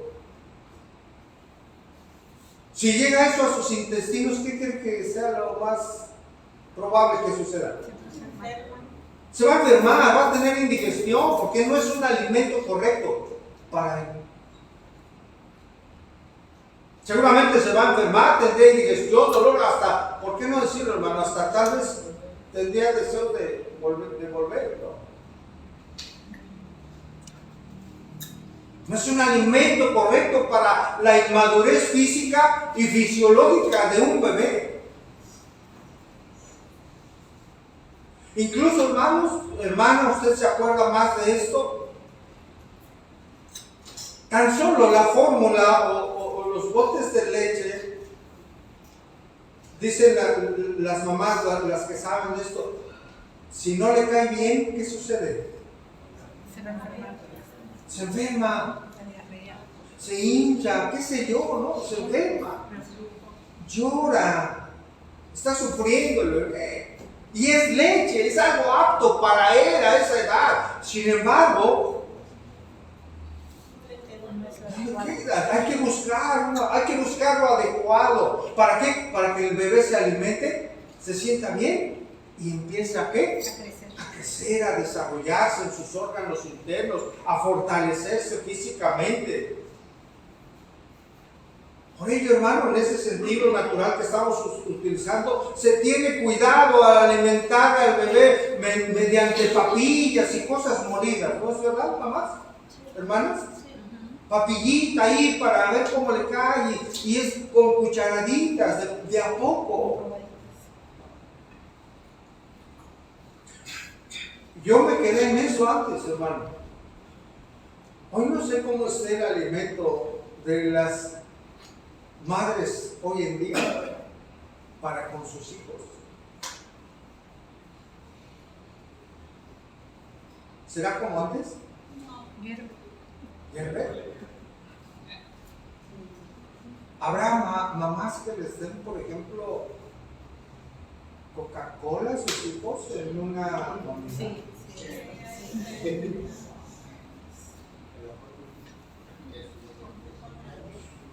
Si llega eso a sus intestinos, ¿qué creen que sea lo más probable que suceda? Se va a enfermar, va a tener indigestión, porque no es un alimento correcto para él. Seguramente se va a enfermar, tendría indigestión, dolor, hasta, ¿por qué no decirlo, hermano? Hasta tal vez tendría deseo de volver, ¿no? No es un alimento correcto para la inmadurez física y fisiológica de un bebé. Incluso, hermanos, ¿usted se acuerda más de esto? Tan solo la fórmula o los botes de leche, dicen las mamás, las que saben de esto, si no le cae bien, ¿qué sucede? Se enferma, se hincha, qué sé yo, ¿no? Se enferma, llora, está sufriendo el bebé. Y es leche, es algo apto para él a esa edad. Sin embargo, hay que buscar lo adecuado. ¿Para qué? Para que el bebé se alimente, se sienta bien y empiece a ¿qué? A crecer, a desarrollarse en sus órganos internos, a fortalecerse físicamente. Por ello, hermano, en ese sentido natural que estamos utilizando, se tiene cuidado al alimentar al bebé mediante papillas y cosas molidas. ¿No es verdad, mamás? ¿Hermanas? Papillita ahí para ver cómo le cae, y es con cucharaditas, de a poco. Yo me quedé en eso antes, hermano. Hoy no sé cómo esté el alimento de las madres hoy en día para con sus hijos. ¿Será como antes? ¿Hierve? ¿Habrá mamás que les den, por ejemplo, Coca-Cola a sus hijos en una comida? Sí.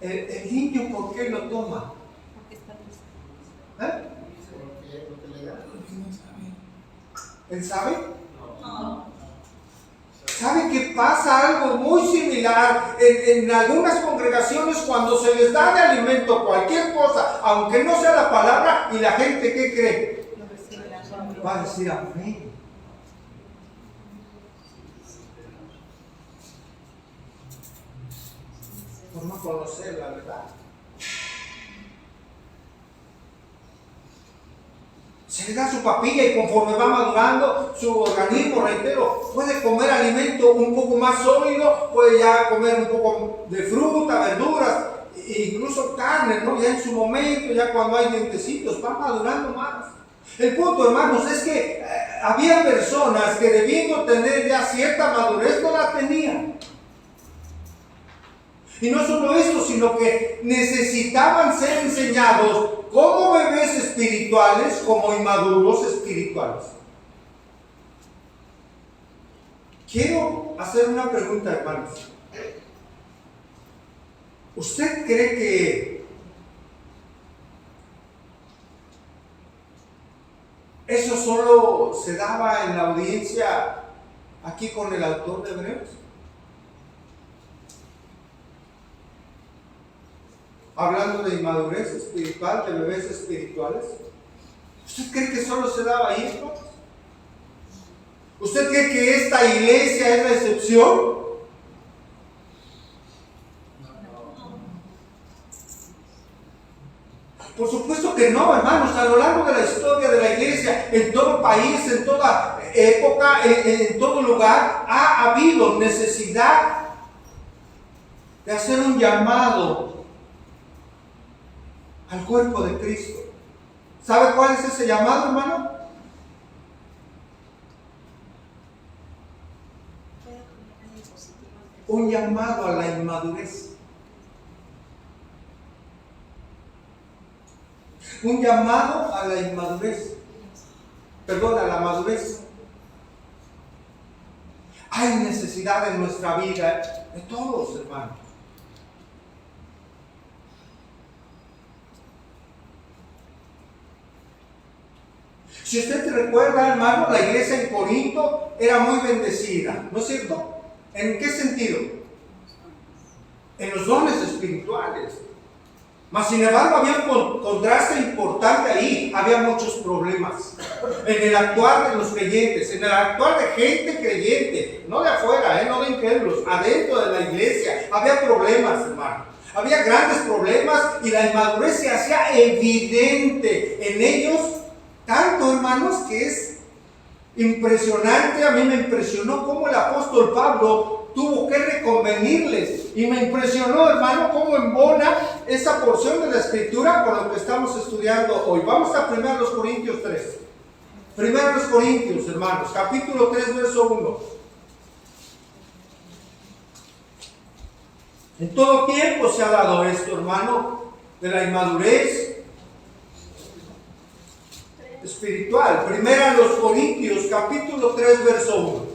¿El niño por qué lo toma? ¿Eh? ¿Él sabe? No. ¿Sabe que pasa algo muy similar en algunas congregaciones cuando se les da de alimento cualquier cosa, aunque no sea la palabra, y la gente ¿qué cree? Va a decir amén. Por no conocer la verdad. Se le da su papilla y conforme va madurando, su organismo, reitero, puede comer alimento un poco más sólido, puede ya comer un poco de fruta, verduras, e incluso carne, ¿no? Ya en su momento, ya cuando hay dientecitos, va madurando más. El punto, hermanos, es que había personas que debiendo tener ya cierta madurez no la tenían. Y no solo esto, sino que necesitaban ser enseñados como bebés espirituales, como inmaduros espirituales. Quiero hacer una pregunta, hermanos. ¿Usted cree que eso solo se daba en la audiencia aquí con el autor de Hebreos? Hablando de inmadurez espiritual, de bebés espirituales. ¿Usted cree que solo se daba ahí, hermanos? ¿Usted cree que esta iglesia es la excepción? Por supuesto que no, hermanos. A lo largo de la historia de la iglesia, en todo país, en toda época, en todo lugar, ha habido necesidad de hacer un llamado al cuerpo de Cristo. ¿Sabe cuál es ese llamado, hermano? Un llamado a la inmadurez. Un llamado a la inmadurez. Perdón, a la madurez. Hay necesidad en nuestra vida de todos, hermanos. Si usted te recuerda, hermano, la iglesia en Corinto era muy bendecida, ¿no es cierto? ¿En qué sentido? En los dones espirituales. Mas sin embargo había un contraste importante ahí, había muchos problemas en el actuar de los creyentes, en el actuar de gente creyente, no de afuera, no de incrédulos, adentro de la iglesia, había problemas, hermano, había grandes problemas y la inmadurez se hacía evidente en ellos, tanto, hermanos, que es impresionante. A mí me impresionó cómo el apóstol Pablo tuvo que reconvenirles. Y me impresionó, hermano, cómo embona esa porción de la escritura con lo que estamos estudiando hoy. Vamos a 1 Corintios 3. 1 Corintios, hermanos, capítulo 3, verso 1. En todo tiempo se ha dado esto, hermano, de la inmadurez espiritual. 1 Corintios, capítulo 3, verso 1.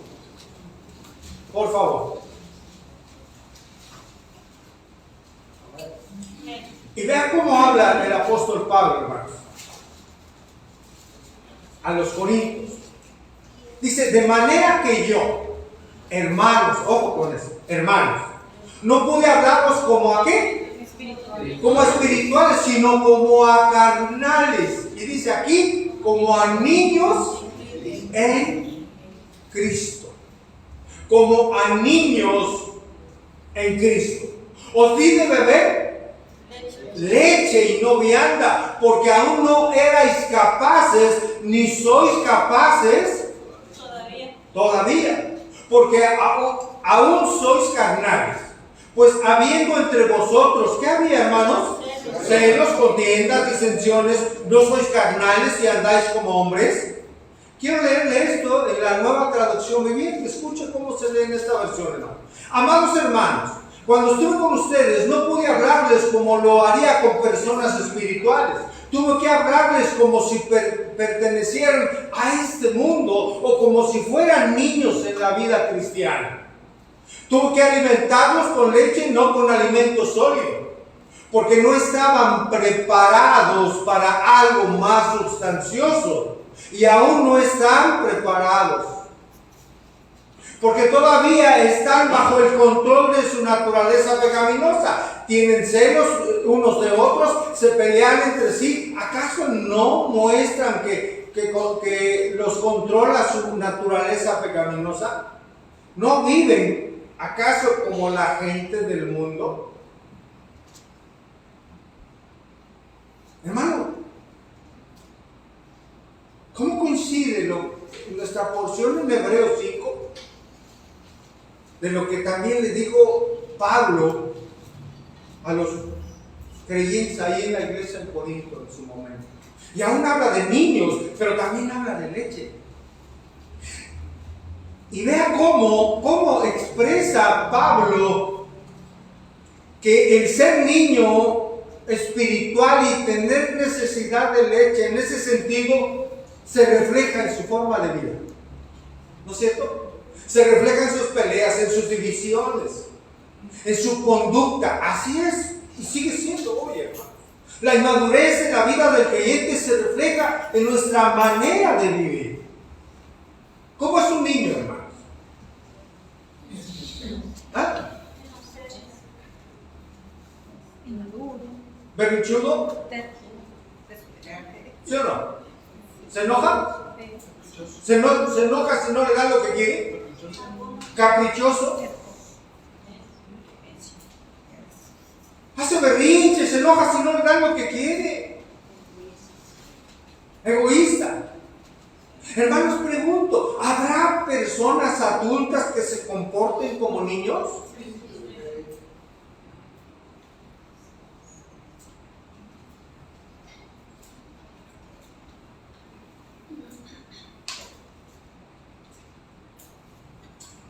Por favor. Y vean cómo habla el apóstol Pablo, hermanos, a los corintios. Dice, de manera que yo, hermanos, ojo con eso, hermanos, no pude hablaros como a qué, como a espirituales, sino como a carnales. Y dice aquí, como a niños en Cristo. Como a niños en Cristo. Os di de beber leche y no vianda, porque aún no erais capaces, ni sois capaces todavía, porque aún sois carnales. Pues habiendo entre vosotros, ¿qué había, hermanos? Celos, contiendas, disensiones. ¿No sois carnales y andáis como hombres? Quiero leerle esto en la Nueva Traducción Viviente. Escuchen cómo se lee en esta versión, hermano. Amados hermanos, cuando estuve con ustedes no pude hablarles como lo haría con personas espirituales. Tuve que hablarles como si pertenecieran a este mundo o como si fueran niños en la vida cristiana. Tuve que alimentarlos con leche y no con alimento sólido, porque no estaban preparados para algo más sustancioso y aún no están preparados, porque todavía están bajo el control de su naturaleza pecaminosa. Tienen celos unos de otros, se pelean entre sí. ¿Acaso no muestran que los controla su naturaleza pecaminosa? ¿No viven acaso como la gente del mundo? Hermano, ¿cómo coincide nuestra porción en Hebreos 5 de lo que también le dijo Pablo a los creyentes ahí en la iglesia en Corinto en su momento? Y aún habla de niños, pero también habla de leche. Y vea cómo expresa Pablo que el ser niño espiritual y tener necesidad de leche, en ese sentido, se refleja en su forma de vida. ¿No es cierto? Se refleja en sus peleas, en sus divisiones, en su conducta. Así es, y sigue siendo hoy, hermano. La inmadurez en la vida del creyente se refleja en nuestra manera de vivir. ¿Cómo es un niño, hermanos? ¿Ah? ¿Berrinchudo? ¿Sí o no? ¿Se enoja? ¿Se enoja si no le dan lo que quiere? ¿Caprichoso? Hace berrinche, se enoja si no le dan lo que quiere. Egoísta. Hermanos, pregunto, ¿habrá personas adultas que se comporten como niños?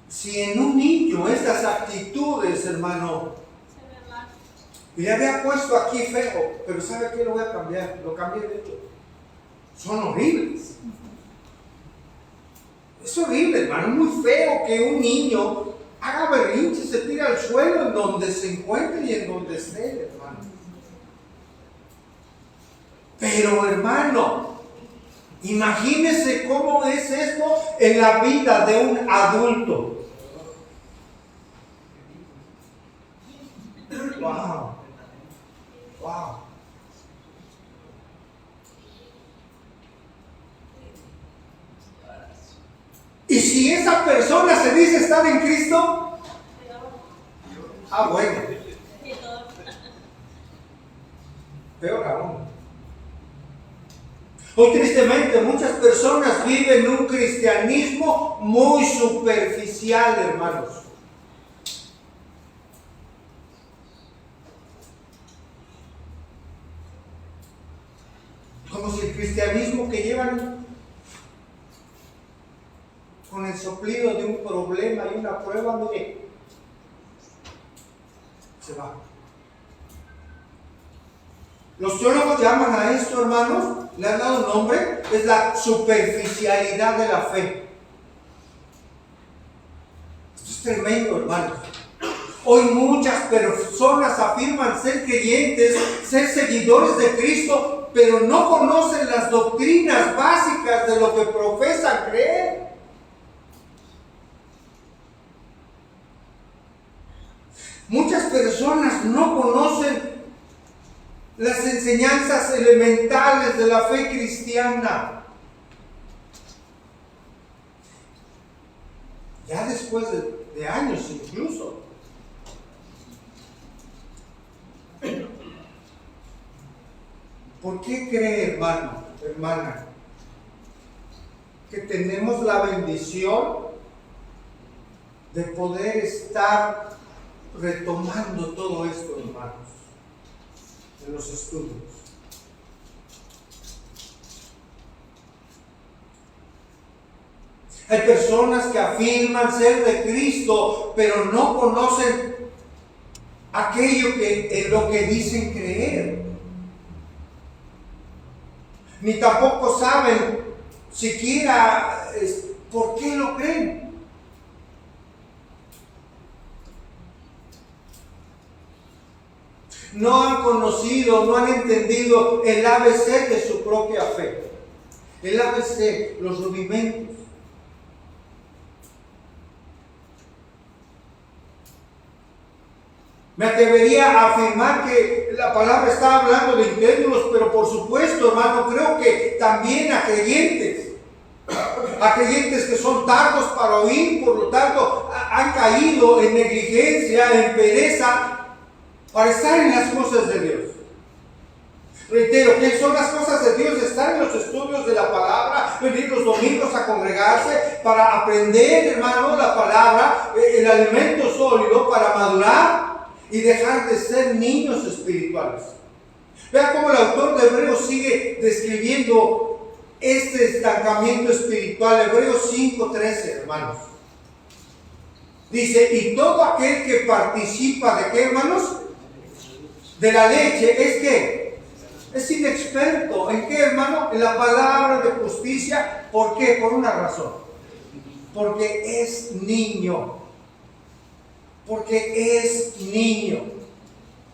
Si en un niño estas actitudes, hermano, y le había puesto aquí feo, pero ¿sabe qué? Lo voy a cambiar, lo cambié de hecho. Son horribles. Es horrible, hermano, muy feo que un niño haga berrinche, se tire al suelo en donde se encuentre y en donde esté, hermano. Pero, hermano, Imagínese cómo es esto en la vida de un adulto. Wow. Wow. Y si esa persona se dice estar en Cristo, bueno, peor aún. Hoy tristemente muchas personas viven un cristianismo muy superficial, hermanos. Como si el cristianismo que llevan con el soplido de un problema y una prueba, mire, se va. Los teólogos llaman a esto, hermanos, le han dado un nombre, es la superficialidad de la fe. Esto es tremendo, hermanos. Hoy muchas personas afirman ser creyentes, ser seguidores de Cristo, pero no conocen las doctrinas básicas de lo que profesan creer. Muchas personas no conocen las enseñanzas elementales de la fe cristiana. Ya después de años incluso. ¿Por qué cree, hermano, hermana, que tenemos la bendición de poder estar retomando todo esto, hermanos, en los estudios? Hay personas que afirman ser de Cristo, pero no conocen aquello en lo que dicen creer. Ni tampoco saben siquiera por qué lo creen. No han conocido, no han entendido el ABC de su propia fe. El ABC, los rudimentos. Me atrevería a afirmar que la palabra está hablando de incrédulos, pero por supuesto, hermano, creo que también a creyentes que son tardos para oír, por lo tanto, han caído en negligencia, en pereza, para estar en las cosas de Dios. Reitero, ¿qué son las cosas de Dios? Estar en los estudios de la palabra, venir los domingos a congregarse para aprender, hermano, la palabra, el alimento sólido para madurar y dejar de ser niños espirituales. Vean cómo el autor de Hebreos sigue describiendo este estancamiento espiritual. Hebreos 5:13, hermanos. Dice, y todo aquel que participa de qué, hermanos, de la leche, es que es inexperto. ¿En qué, hermano? En la palabra de justicia. ¿Por qué? Por una razón. Porque es niño. Porque es niño.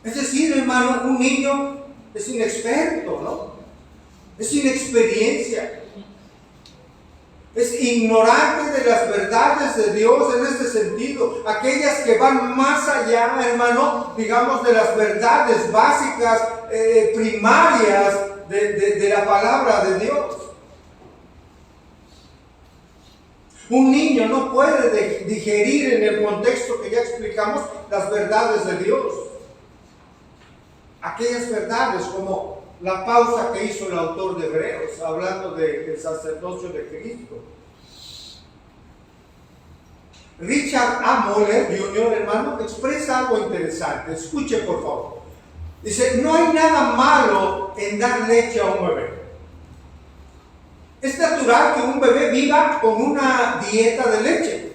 Es decir, hermano, un niño es inexperto, ¿no? Es sin experiencia. Es ignorante de las verdades de Dios en este sentido. Aquellas que van más allá, hermano, digamos, de las verdades básicas, primarias de la palabra de Dios. Un niño no puede digerir en el contexto que ya explicamos las verdades de Dios. Aquellas verdades como la pausa que hizo el autor de Hebreos, hablando del sacerdocio de Cristo. Richard A. Moller Jr., hermano, expresa algo interesante. Escuche, por favor. Dice, no hay nada malo en dar leche a un bebé. Es natural que un bebé viva con una dieta de leche.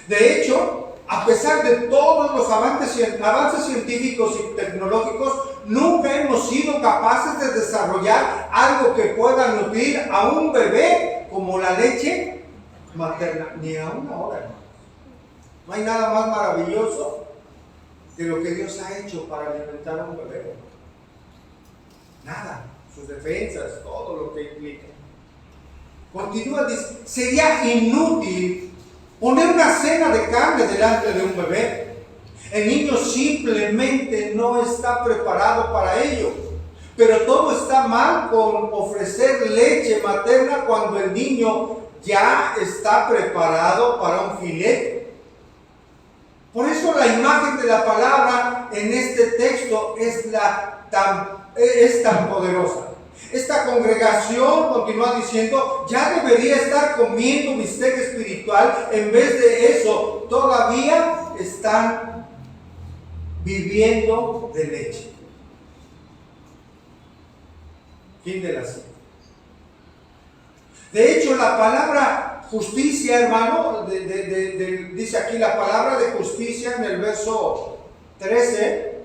De hecho, a pesar de todos los avances científicos y tecnológicos, nunca hemos sido capaces de desarrollar algo que pueda nutrir a un bebé como la leche materna, ni a una hora, hermanos. No hay nada más maravilloso de lo que Dios ha hecho para alimentar a un bebé. Nada, sus defensas, todo lo que implica. Continúa, dice, sería inútil poner una cena de carne delante de un bebé. El niño simplemente no está preparado para ello. Pero todo está mal con ofrecer leche materna cuando el niño ya está preparado para un filete. Por eso la imagen de la palabra en este texto es tan poderosa. Esta congregación, continúa diciendo, ya debería estar comiendo bistec espiritual. En vez de eso, todavía están viviendo de leche. Fin de la cita. De hecho, la palabra justicia, hermano, dice aquí la palabra de justicia en el verso 13,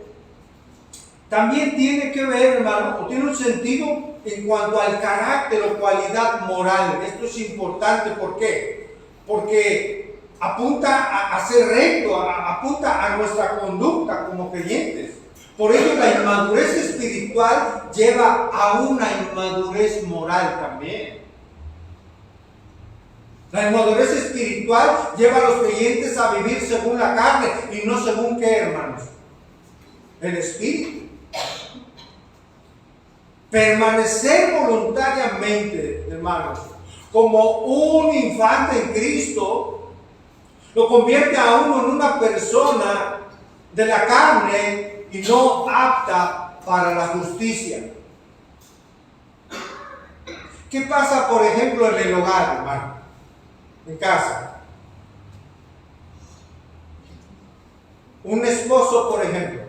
también tiene que ver, hermano, o tiene un sentido en cuanto al carácter o cualidad moral. Esto es importante, ¿por qué? Porque apunta a ser recto, apunta a nuestra conducta como creyentes. Por ello la inmadurez espiritual lleva a una inmadurez moral también. La inmadurez espiritual lleva a los creyentes a vivir según la carne y no según ¿qué, hermanos? El espíritu. Permanecer voluntariamente, hermanos, como un infante en Cristo, lo convierte a uno en una persona de la carne y no apta para la justicia. ¿Qué pasa, por ejemplo, en el hogar, hermano? En casa. Un esposo, por ejemplo.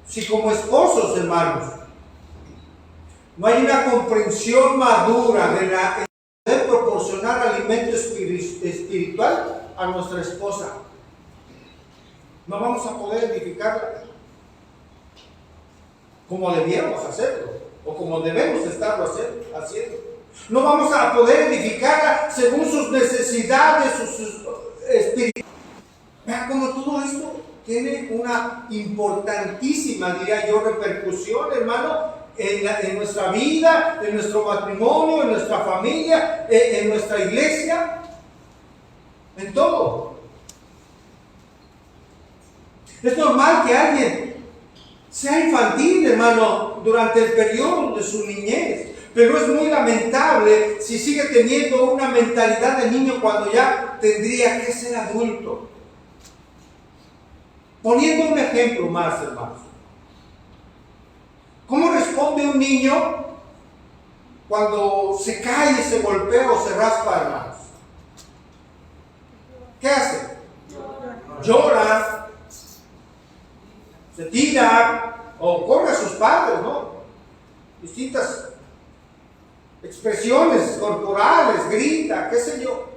Si como esposos, hermanos, no hay una comprensión madura de poder proporcionar alimento espiritual a nuestra esposa, no vamos a poder edificarla como debiéramos hacerlo, o como debemos estarlo haciendo. No vamos a poder edificarla según sus necesidades, sus espirituales. Vean cómo todo esto tiene una importantísima, diría yo, repercusión, hermano, en nuestra vida, en nuestro matrimonio, en nuestra familia, en nuestra iglesia, en todo. Es normal que alguien sea infantil, hermano, durante el periodo de su niñez, pero es muy lamentable si sigue teniendo una mentalidad de niño cuando ya tendría que ser adulto. Poniendo un ejemplo más, hermanos. ¿Cómo responde un niño cuando se cae y se golpea o se raspa, hermanos? ¿Qué hace? Llora, se tira o corre a sus padres, ¿no? Distintas expresiones corporales, grita, qué sé yo.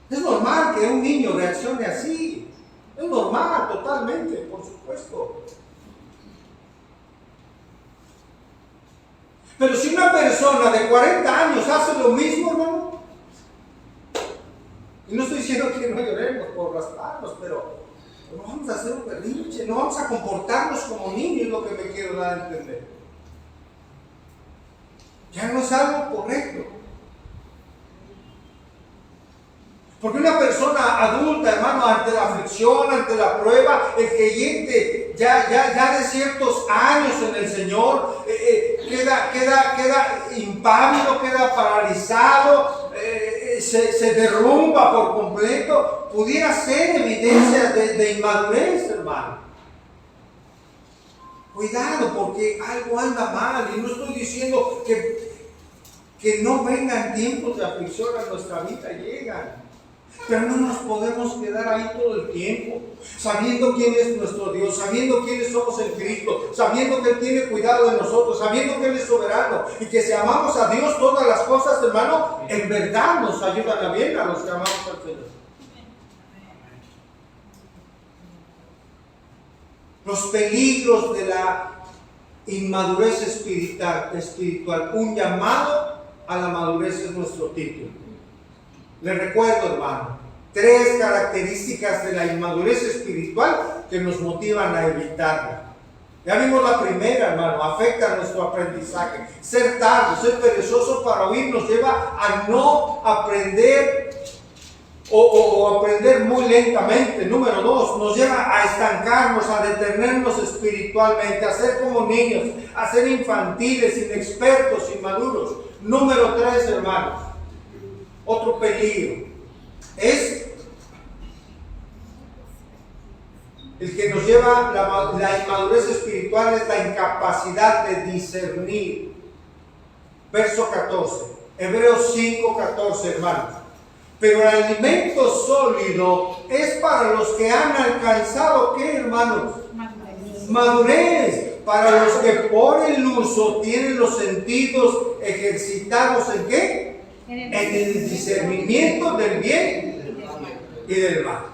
Es normal que un niño reaccione así. Es normal, totalmente, por supuesto. Pero si una persona de 40 años hace lo mismo, hermano, y no estoy diciendo que no lloremos por rasparnos, pero no vamos a hacer un berrinche, no vamos a comportarnos como niños, es lo que me quiero dar a entender. Ya no es algo correcto. Porque una persona adulta, hermano, ante la aflicción, ante la prueba, el creyente ya de ciertos años en el Señor, queda impávido, queda paralizado, se derrumba por completo, pudiera ser evidencia de inmadurez, hermano. Cuidado, porque algo anda mal, y no estoy diciendo que no vengan tiempos de aflicción a nuestra vida, llegan. Pero no nos podemos quedar ahí todo el tiempo, sabiendo quién es nuestro Dios, sabiendo quiénes somos en Cristo, sabiendo que Él tiene cuidado de nosotros, sabiendo que Él es soberano y que si amamos a Dios, todas las cosas, hermano, en verdad nos ayudan a bien a los que amamos al Señor. Los peligros de la inmadurez espiritual, un llamado a la madurez es nuestro título. Les recuerdo, hermano, 3 características de la inmadurez espiritual que nos motivan a evitarla. Ya vimos la primera, hermano, afecta a nuestro aprendizaje. Ser tardo, ser perezoso para oír nos lleva a no aprender o aprender muy lentamente. Número 2, nos lleva a estancarnos, a detenernos espiritualmente, a ser como niños, a ser infantiles, inexpertos, inmaduros. Número 3, hermanos, otro peligro es el que nos lleva la inmadurez espiritual, es la incapacidad de discernir. Verso 14, Hebreos 5:14, hermanos. Pero el alimento sólido es para los que han alcanzado, ¿qué, hermanos? Madurez. Para los que por el uso tienen los sentidos ejercitados ¿en qué? En el discernimiento del bien y del mal.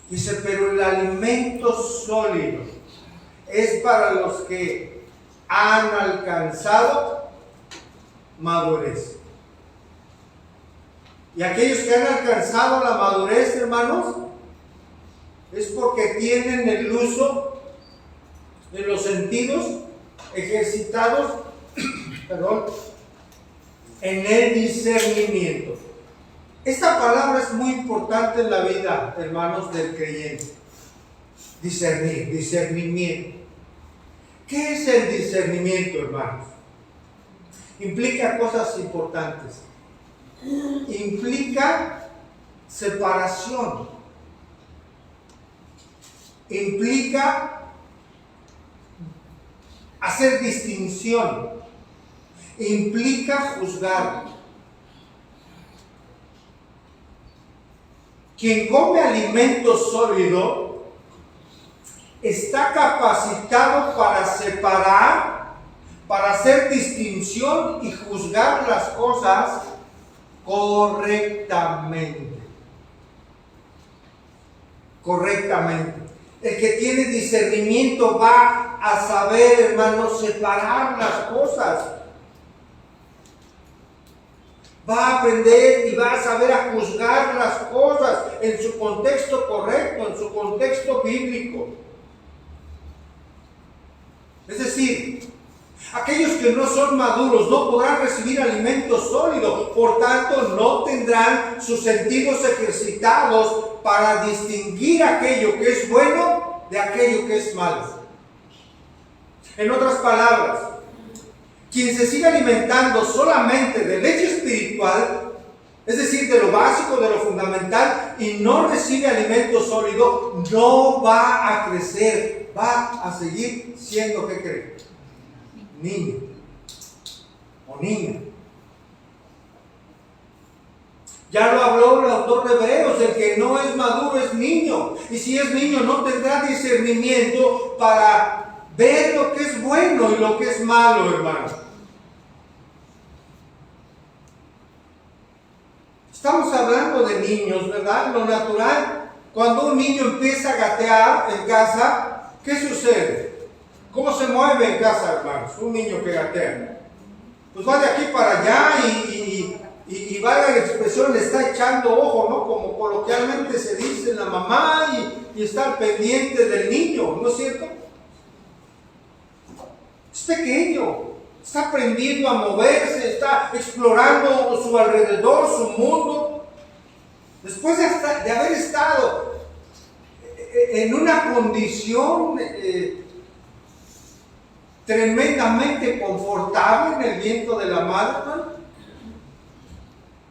Dice, pero el alimento sólido es para los que han alcanzado madurez. Y aquellos que han alcanzado la madurez, hermanos, es porque tienen el uso de los sentidos ejercitados, en el discernimiento. Esta palabra es muy importante en la vida, hermanos, del creyente. Discernir, discernimiento. ¿Qué es el discernimiento, hermanos? Implica cosas importantes. Implica separación. Implica hacer distinción. Implica juzgar. Quien come alimento sólido está capacitado para separar, para hacer distinción y juzgar las cosas correctamente. Correctamente. El que tiene discernimiento va a saber, hermanos, separar las cosas. Va a aprender y va a saber a juzgar las cosas en su contexto correcto, en su contexto bíblico. Es decir, aquellos que no son maduros no podrán recibir alimento sólido, por tanto no tendrán sus sentidos ejercitados para distinguir aquello que es bueno de aquello que es malo. En otras palabras, quien se sigue alimentando solamente de leche espiritual, es decir, de lo básico, de lo fundamental, y no recibe alimento sólido, no va a crecer, va a seguir siendo, ¿qué cree? Niño o niña. Ya lo habló el autor de Hebreos, el que no es maduro es niño, y si es niño no tendrá discernimiento para ver lo que es bueno y lo que es malo, hermano. Estamos hablando de niños, ¿verdad? Lo natural, cuando un niño empieza a gatear en casa, ¿qué sucede? ¿Cómo se mueve en casa, hermanos? Un niño que gatea. Pues va de aquí para allá y valga la expresión, le está echando ojo, ¿no? Como coloquialmente se dice la mamá y está al pendiente del niño, ¿no es cierto? Es pequeño. Está aprendiendo a moverse, está explorando su alrededor, su mundo. Después de haber estado en una condición tremendamente confortable en el vientre de la madre,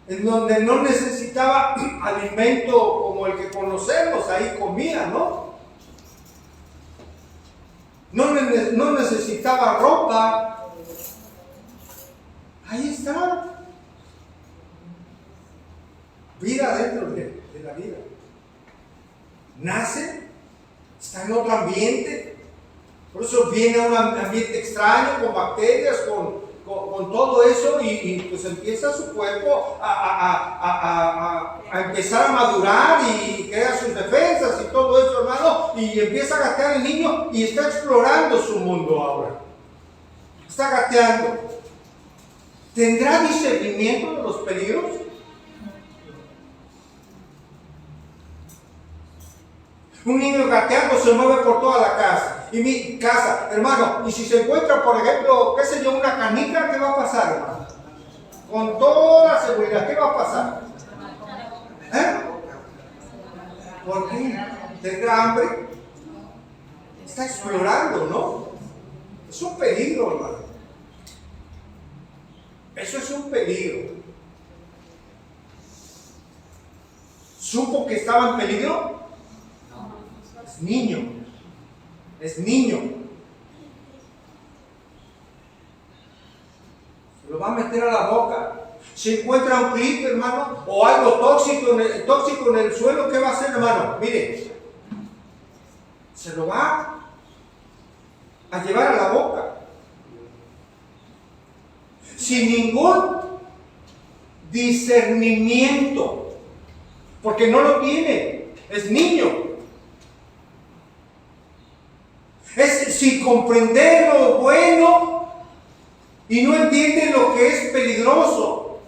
en donde no necesitaba alimento como el que conocemos, ahí comía, ¿no? No necesitaba ropa. Ahí está. Vida dentro de la vida. Nace, está en otro ambiente. Por eso viene a un ambiente extraño, con bacterias, con todo eso, y pues empieza su cuerpo a empezar a madurar y crea sus defensas y todo eso, hermano, y empieza a gatear el niño y está explorando su mundo ahora. Está gateando. ¿Tendrá discernimiento de los peligros? Un niño gateando se mueve por toda la casa. Y mi casa, hermano, y si se encuentra, por ejemplo, qué sé yo, una canica, ¿qué va a pasar, hermano? Con toda seguridad, ¿qué va a pasar? ¿Por qué? ¿Tendrá hambre? Está explorando, ¿no? Es un peligro, hermano. Eso es un peligro. ¿Supo que estaba en peligro? Es niño. Es niño. Se lo va a meter a la boca. Si encuentra un clip, hermano, o algo tóxico en el suelo, ¿qué va a hacer, hermano? Mire, se lo va a llevar a la boca. Sin ningún discernimiento, porque no lo tiene, es niño. Es sin comprender lo bueno y no entiende lo que es peligroso.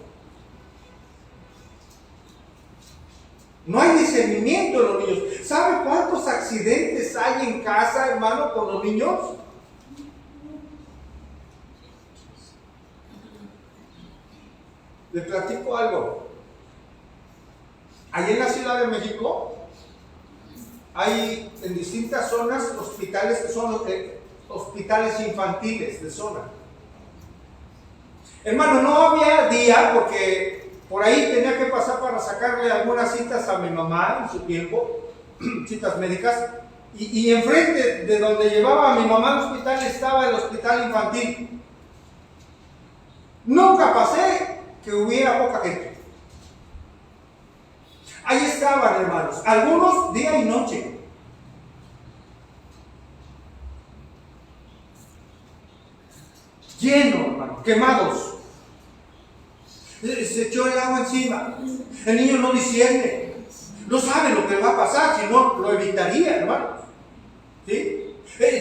No hay discernimiento en los niños. ¿Sabe cuántos accidentes hay en casa, hermano, con los niños? Le platico algo. Allí en la Ciudad de México hay en distintas zonas hospitales que son hospitales infantiles de zona. Hermano, no había día, porque por ahí tenía que pasar para sacarle algunas citas a mi mamá en su tiempo, citas médicas, y enfrente de donde llevaba a mi mamá al hospital estaba el hospital infantil. Nunca pasé que hubiera poca gente. Ahí estaban, hermanos, algunos día y noche. Lleno, hermano, quemados. Se echó el agua encima. El niño no discierne, no sabe lo que va a pasar, si no lo evitaría, hermano. ¿Sí?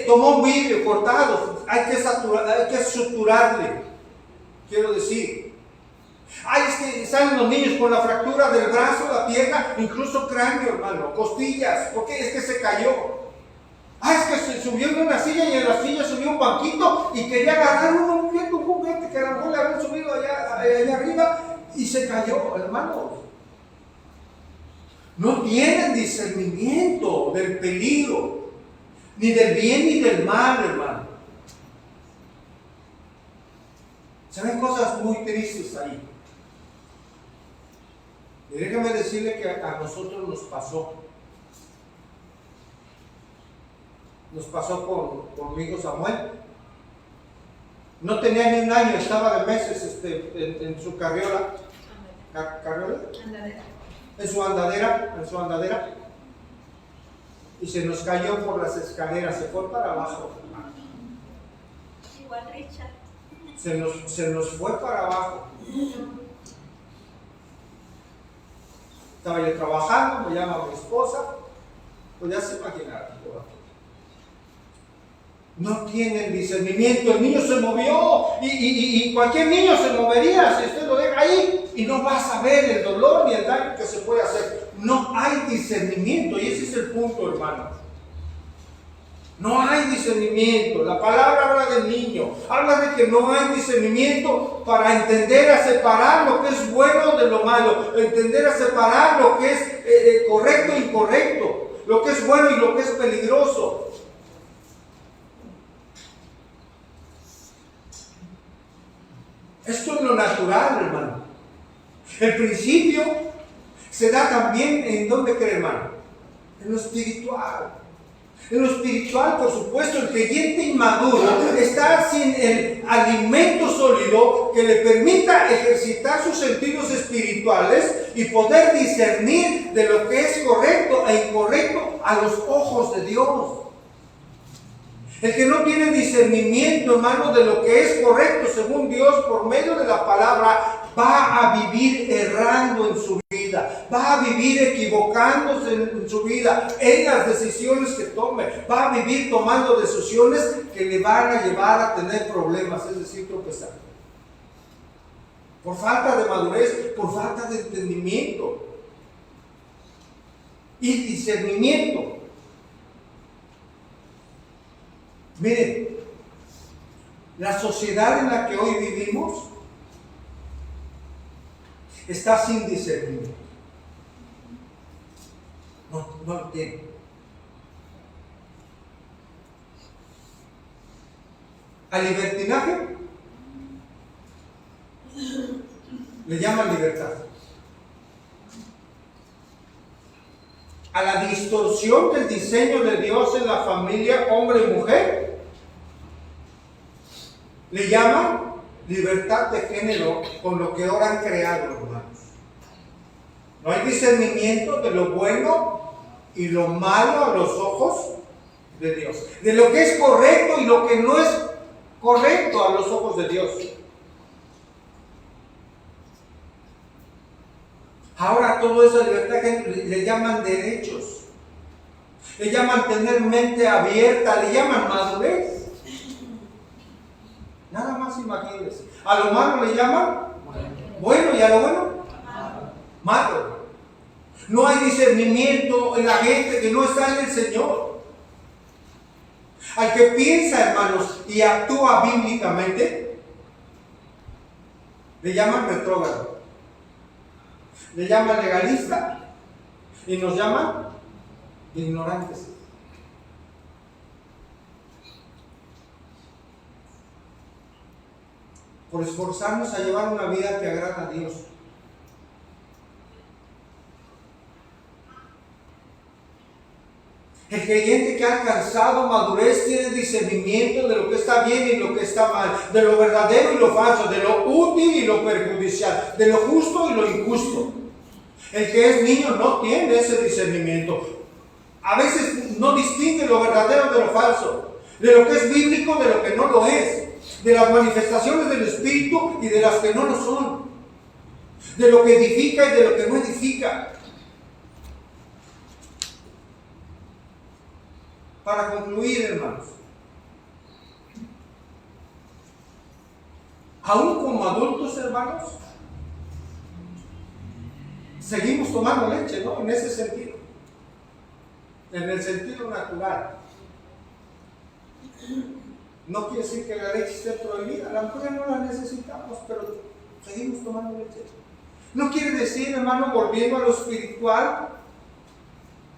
Tomó un vidrio cortado, hay que suturarle, quiero decir. Es que salen los niños con la fractura del brazo, la pierna, incluso cráneo, hermano, costillas. ¿Por qué? Es que se cayó. Es que se subió en una silla y en la silla subió un banquito y quería agarrar un juguete que a lo mejor le habían subido allá arriba y se cayó, hermano. No tienen discernimiento del peligro, ni del bien ni del mal, hermano. Se ven cosas muy tristes ahí. Y déjame decirle que a nosotros nos pasó. Nos pasó con mi hijo Samuel. No tenía ni un año, estaba de meses en su carriola. ¿Carriola? En su andadera. Y se nos cayó por las escaleras, se fue para abajo. Igual Richard. Se nos fue para abajo. Estaba yo trabajando, me llama mi esposa, pues ya se imaginaron. No tienen discernimiento, el niño se movió y cualquier niño se movería si usted lo deja ahí y no va a saber el dolor ni el daño que se puede hacer. No hay discernimiento y ese es el punto, hermano. No hay discernimiento. La palabra habla del niño, habla de que no hay discernimiento para entender a separar lo que es bueno de lo malo, entender a separar lo que es correcto e incorrecto, lo que es bueno y lo que es peligroso. Esto es lo natural, hermano. El principio se da también en ¿dónde cree, hermano? En lo espiritual. En lo espiritual, por supuesto, el creyente inmaduro está sin el alimento sólido que le permita ejercitar sus sentidos espirituales y poder discernir de lo que es correcto e incorrecto a los ojos de Dios. El que no tiene discernimiento, hermano, de lo que es correcto según Dios por medio de la palabra, va a vivir errando en su vida, va a vivir equivocándose en su vida, en las decisiones que tome, va a vivir tomando decisiones que le van a llevar a tener problemas, es decir, tropezar. Por falta de madurez, por falta de entendimiento y discernimiento. Miren, la sociedad en la que hoy vivimos está sin discernimiento. No lo tiene. Al libertinaje le llaman libertad. A la distorsión del diseño de Dios en la familia, hombre y mujer, le llaman libertad de género, con lo que ahora han creado, hermanos. No hay discernimiento de lo bueno y lo malo a los ojos de Dios, de lo que es correcto y lo que no es correcto a los ojos de Dios. Ahora todo esa libertad que le llaman derechos, le llaman tener mente abierta, le llaman madurez. Nada más imagínense. A lo malo le llaman bueno y a lo bueno malo. No hay discernimiento en la gente que no está en el Señor. Al que piensa, hermanos, y actúa bíblicamente, le llaman retrógrado. Le llaman legalista y nos llaman ignorantes. Por esforzarnos a llevar una vida que agrada a Dios. El creyente que ha alcanzado madurez tiene discernimiento de lo que está bien y lo que está mal, de lo verdadero y lo falso, de lo útil y lo perjudicial, de lo justo y lo injusto. El que es niño no tiene ese discernimiento. A veces no distingue lo verdadero de lo falso, de lo que es bíblico de lo que no lo es, de las manifestaciones del Espíritu y de las que no lo son, de lo que edifica y de lo que no edifica. Para concluir, hermanos, aún como adultos, hermanos, seguimos tomando leche, ¿no? En ese sentido, en el sentido natural. No quiere decir que la leche esté prohibida, la mujer no la necesitamos, pero seguimos tomando leche. No quiere decir, hermano, volviendo a lo espiritual,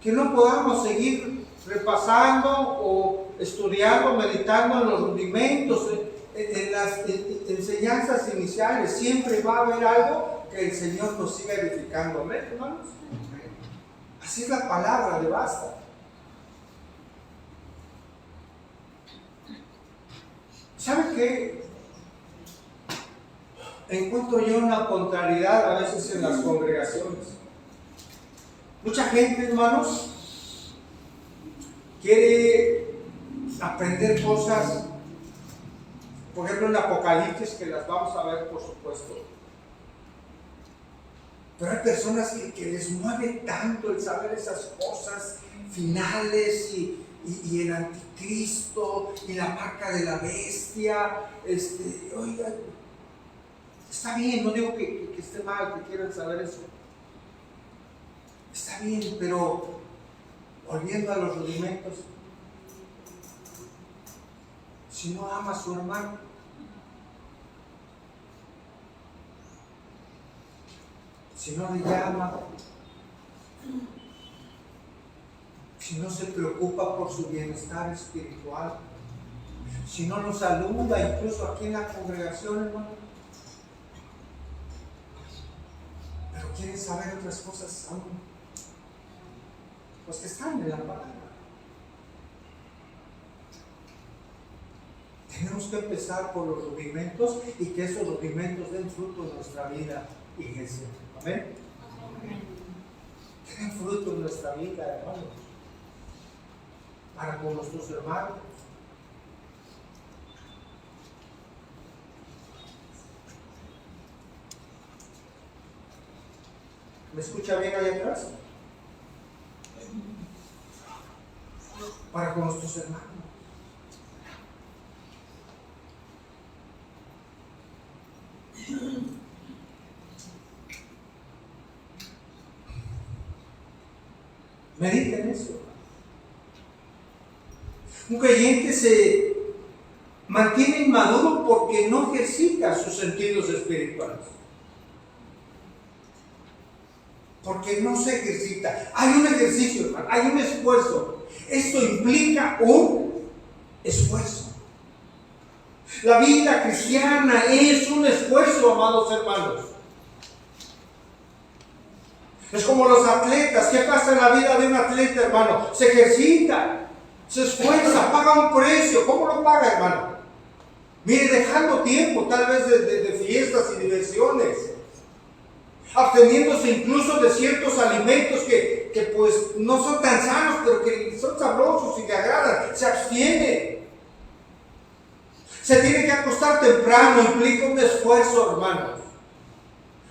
que no podamos seguir repasando o estudiando, meditando en los rudimentos, en las enseñanzas iniciales. Siempre va a haber algo que el Señor nos siga edificando. ¿Ven, hermanos? Así es la palabra de basta. ¿Sabe qué? Encuentro yo una contrariedad a veces en las congregaciones. Mucha gente, hermanos, quiere aprender cosas, por ejemplo en Apocalipsis, que las vamos a ver por supuesto. Pero hay personas que les mueve tanto el saber esas cosas finales y el anticristo y la marca de la bestia. Oiga, está bien, no digo que esté mal que quieran saber eso. Está bien, pero volviendo a los rudimentos, si no ama a su hermano, si no le llama, si no se preocupa por su bienestar espiritual, si no lo saluda, incluso aquí en la congregación, hermano, pero quieren saber otras cosas aún, los que están en la palabra. Tenemos que empezar por los rudimentos y que esos rudimentos den fruto en nuestra vida, iglesia. Amén. Que den fruto en nuestra vida, hermanos, para con nuestros hermanos. ¿Me escucha bien ahí atrás? Para con nuestros hermanos. Mediten eso. Un creyente se mantiene inmaduro porque no ejercita sus sentidos espirituales. Porque no se ejercita. Hay un ejercicio, hermano, hay un esfuerzo. Esto implica un esfuerzo. La vida cristiana es un esfuerzo, amados hermanos. Es como los atletas. ¿Qué pasa en la vida de un atleta, hermano? Se ejercita, se esfuerza, paga un precio. ¿Cómo lo paga, hermano? Mire, dejando tiempo tal vez de fiestas y diversiones, absteniéndose incluso de ciertos alimentos que pues no son tan sanos, pero que son sabrosos y le agradan. Se abstiene. Se tiene que acostar temprano, implica un esfuerzo, hermano,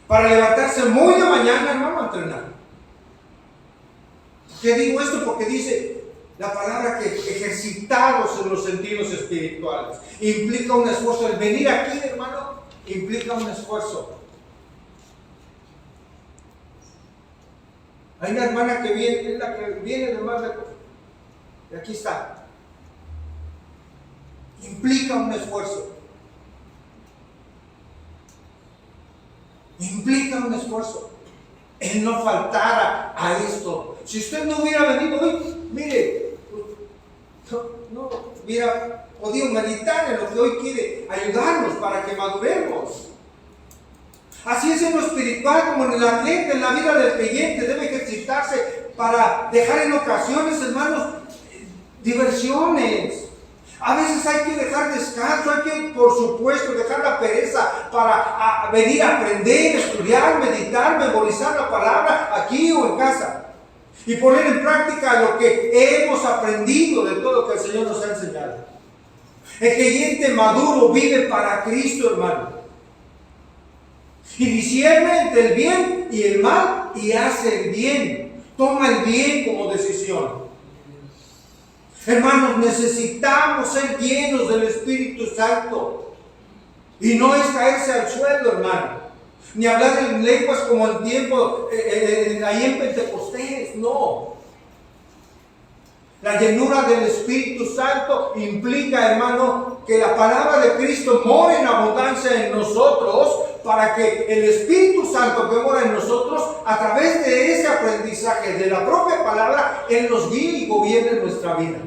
para levantarse muy de mañana, hermano, a entrenar. ¿Por qué digo esto? Porque dice la palabra que ejercitados en los sentidos espirituales. Implica un esfuerzo. El venir aquí, hermano, implica un esfuerzo. Hay una hermana que viene, es la que viene de más lejos. Y aquí está. Implica un esfuerzo. Implica un esfuerzo. El no faltar a esto. Si usted no hubiera venido hoy, mire, no hubiera podido meditar en lo que hoy quiere ayudarnos para que maduremos. Así es en lo espiritual como en el atleta, en la vida del creyente. Debe ejercitarse para dejar en ocasiones, hermanos, diversiones. A veces hay que dejar descanso, hay que, por supuesto, dejar la pereza para venir a aprender, estudiar, meditar, memorizar la palabra aquí o en casa. Y poner en práctica lo que hemos aprendido de todo lo que el Señor nos ha enseñado. El creyente maduro vive para Cristo, hermano. Y discierne entre el bien y el mal y hace el bien. Toma el bien como decisión. Hermanos, necesitamos ser llenos del Espíritu Santo. Y no es caerse al suelo, hermano. Ni hablar en lenguas como en tiempo, ahí en Pentecostés, no. La llenura del Espíritu Santo implica, hermano, que la palabra de Cristo more en abundancia en nosotros, para que el Espíritu Santo que mora en nosotros, a través de ese aprendizaje de la propia palabra, Él nos guíe y gobierne nuestra vida.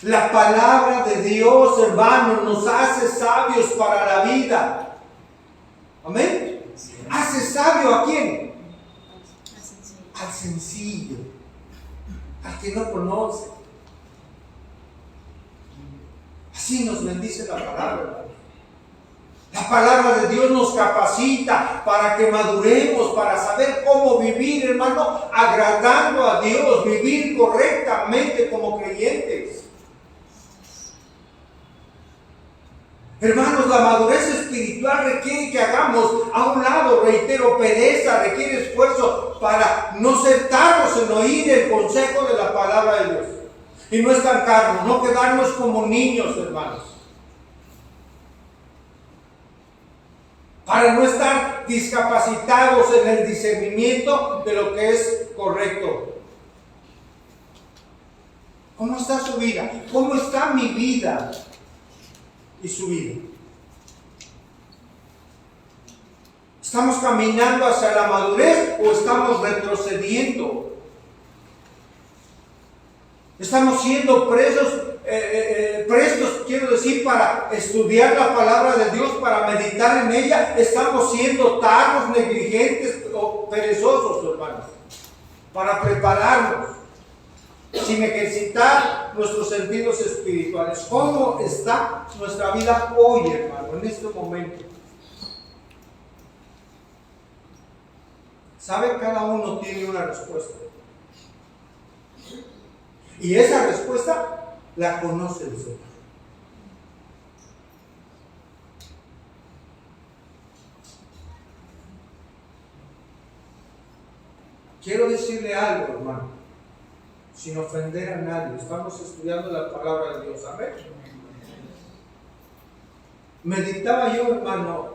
La palabra de Dios, hermanos, nos hace sabios para la vida. Amén. ¿Hace sabio a quién? Al sencillo, al que no conoce. Así nos bendice la palabra. La palabra de Dios nos capacita para que maduremos, para saber cómo vivir, hermano, agradando a Dios, vivir correctamente como creyentes. Hermanos, la madurez espiritual requiere que hagamos a un lado, reitero, pereza, requiere esfuerzo para no sentarnos en oír el consejo de la palabra de Dios. Y no estancarnos, no quedarnos como niños, hermanos. Para no estar discapacitados en el discernimiento de lo que es correcto. ¿Cómo está su vida? ¿Cómo está mi vida y su vida? ¿Estamos caminando hacia la madurez o estamos retrocediendo? Estamos siendo prestos, quiero decir, para estudiar la palabra de Dios, para meditar en ella. Estamos siendo tardos, negligentes o perezosos, hermanos, para prepararnos, sin ejercitar nuestros sentidos espirituales. ¿Cómo está nuestra vida hoy, hermano, en este momento? ¿Sabe? Cada uno tiene una respuesta. Y esa respuesta la conoce el Señor. Quiero decirle algo, hermano, sin ofender a nadie. Estamos estudiando la palabra de Dios. Amén. Meditaba yo, hermano.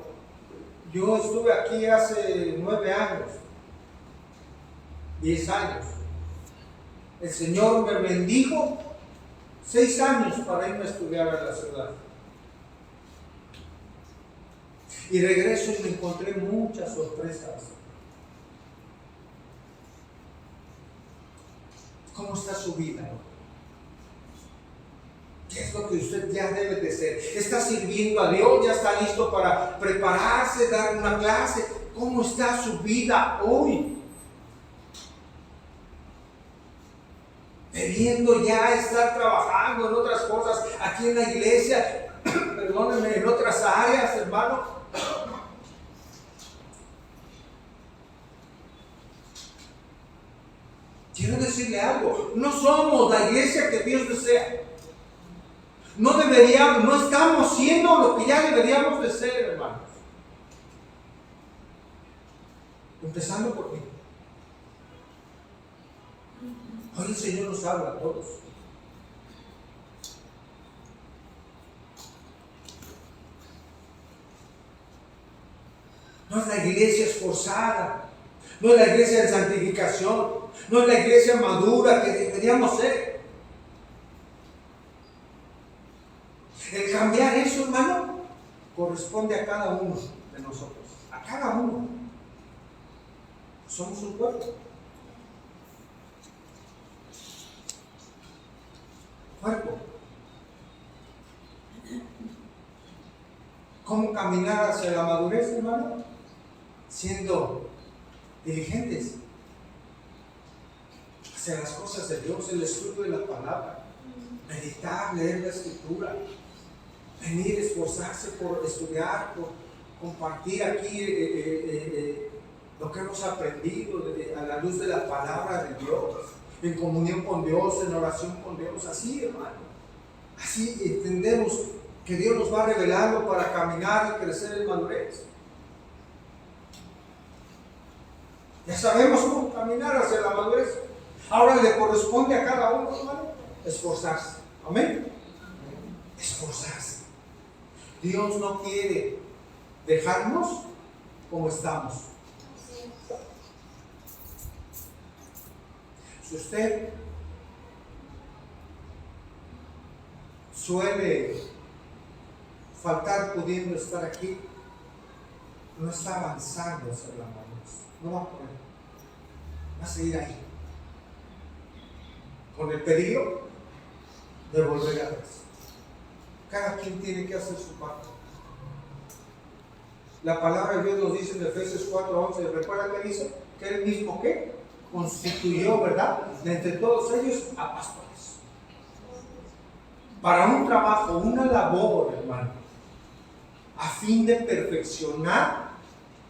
Yo estuve aquí hace 9 años. 10 años. El Señor me bendijo 6 años para irme a estudiar a la ciudad. Y regreso y me encontré muchas sorpresas. ¿Cómo está su vida? ¿Qué es lo que usted ya debe de ser? ¿Está sirviendo a Dios? ¿Ya está listo para prepararse, dar una clase? ¿Cómo está su vida hoy? Debiendo ya estar trabajando en otras cosas aquí en la iglesia, perdónenme, en otras áreas, hermano. Quiero decirle algo, no somos la iglesia que Dios desea. No deberíamos, no estamos siendo lo que ya deberíamos de ser, hermanos. Empezando por mí. Hoy el Señor nos habla a todos. No es la iglesia esforzada, no es la iglesia de santificación, no es la iglesia madura que deberíamos ser. El cambiar eso, hermano, corresponde a cada uno de nosotros, a cada uno. Somos un cuerpo. ¿Cómo caminar hacia la madurez, hermano? Siendo diligentes hacia las cosas de Dios, el estudio de la palabra, meditar, leer la escritura, venir, esforzarse por estudiar, por compartir aquí lo que hemos aprendido a la luz de la palabra de Dios, en comunión con Dios, en oración con Dios, así, hermano. Así entendemos que Dios nos va revelando para caminar y crecer en madurez. Ya sabemos cómo caminar hacia la madurez. Ahora le corresponde a cada uno, hermano, esforzarse. Amén. Esforzarse. Dios no quiere dejarnos como estamos. Si usted suele faltar pudiendo estar aquí, no está avanzando hacia la madurez. No va a poder. Va a seguir ahí, con el peligro de volver atrás. Cada quien tiene que hacer su parte. La palabra de Dios nos dice en Efesios 4:11, ¿recuerda que dice? Que él mismo, ¿qué? Constituyó, ¿verdad? De entre todos ellos a pastores. Para un trabajo, una labor, hermano, a fin de perfeccionar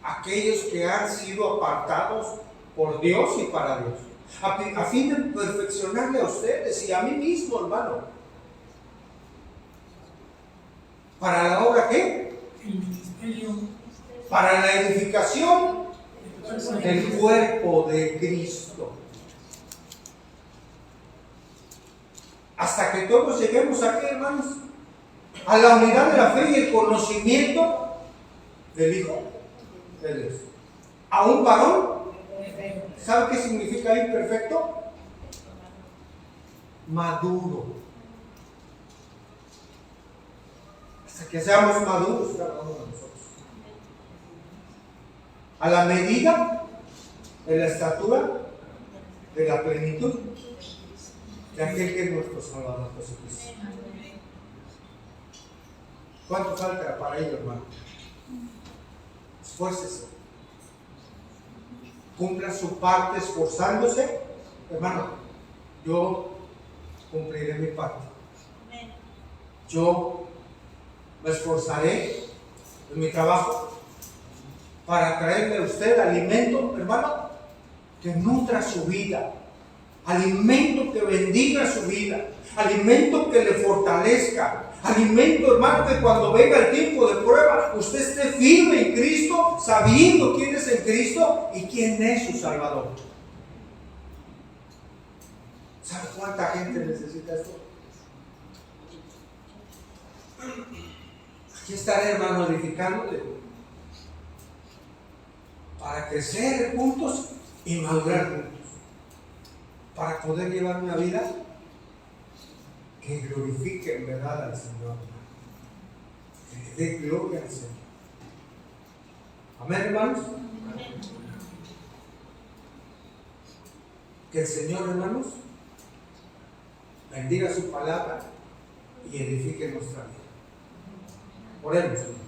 a aquellos que han sido apartados por Dios y para Dios. A fin de perfeccionarle a ustedes y a mí mismo, hermano. ¿Para la obra qué? Para la edificación del cuerpo de Cristo. Hasta que todos lleguemos aquí, hermanos, a la unidad de la fe y el conocimiento del Hijo de Dios. A un varón, ¿sabe qué significa imperfecto? Maduro. Hasta que seamos maduros cada uno de nosotros. A la medida de la estatura de la plenitud de aquel que es nuestro Salvador Jesucristo. ¿Cuánto falta para ello, hermano? Esfuércese. Cumpla su parte esforzándose. Hermano, yo cumpliré mi parte. Yo me esforzaré en mi trabajo para traerle a usted alimento, hermano, que nutra su vida, alimento que bendiga su vida, alimento que le fortalezca, alimento, hermano, que cuando venga el tiempo de prueba, usted esté firme en Cristo, sabiendo quién es en Cristo y quién es su Salvador. ¿Sabe cuánta gente necesita esto? Aquí estaré, hermano, edificándote para crecer juntos y madurar juntos. para poder llevar una vida que glorifique en verdad al Señor, que le dé gloria al Señor. Amén, hermanos. Que el Señor, hermanos, bendiga su palabra y edifique nuestra vida. Oremos, hermanos.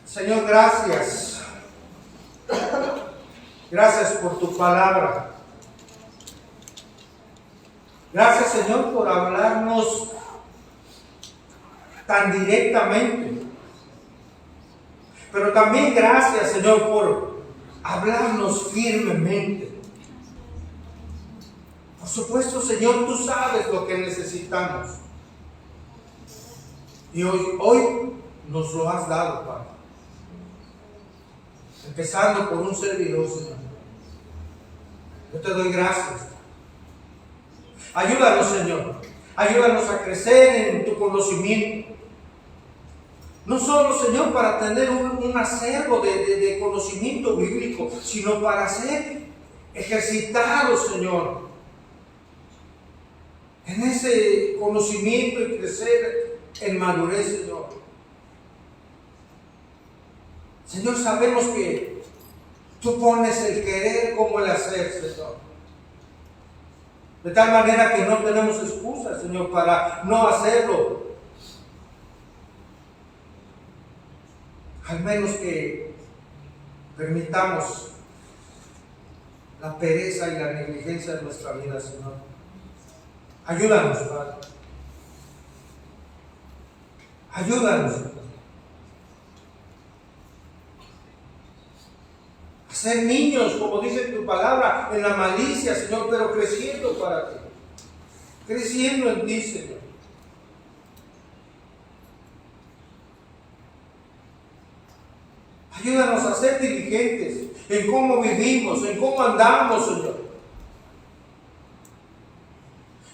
Señor, gracias. Gracias por tu palabra. Gracias, Señor, por hablarnos tan directamente. Pero también gracias, Señor, por hablarnos firmemente. Por supuesto, Señor, tú sabes lo que necesitamos. Y hoy nos lo has dado, Padre. Empezando por un servidor, Señor. Yo te doy gracias. Ayúdanos, Señor. Ayúdanos a crecer en tu conocimiento. No solo, Señor, para tener un acervo de conocimiento bíblico, sino para ser ejercitados, Señor, en ese conocimiento y crecer en madurez, Señor. Señor, sabemos que tú pones el querer como el hacer, Señor. De tal manera que no tenemos excusas, Señor, para no hacerlo. Al menos que permitamos la pereza y la negligencia de nuestra vida, Señor. Ayúdanos, Padre. Ayúdanos, Señor. A ser niños, como dice tu palabra, en la malicia, Señor, pero creciendo para ti. Creciendo en ti, Señor. Ayúdanos a ser diligentes en cómo vivimos, en cómo andamos, Señor.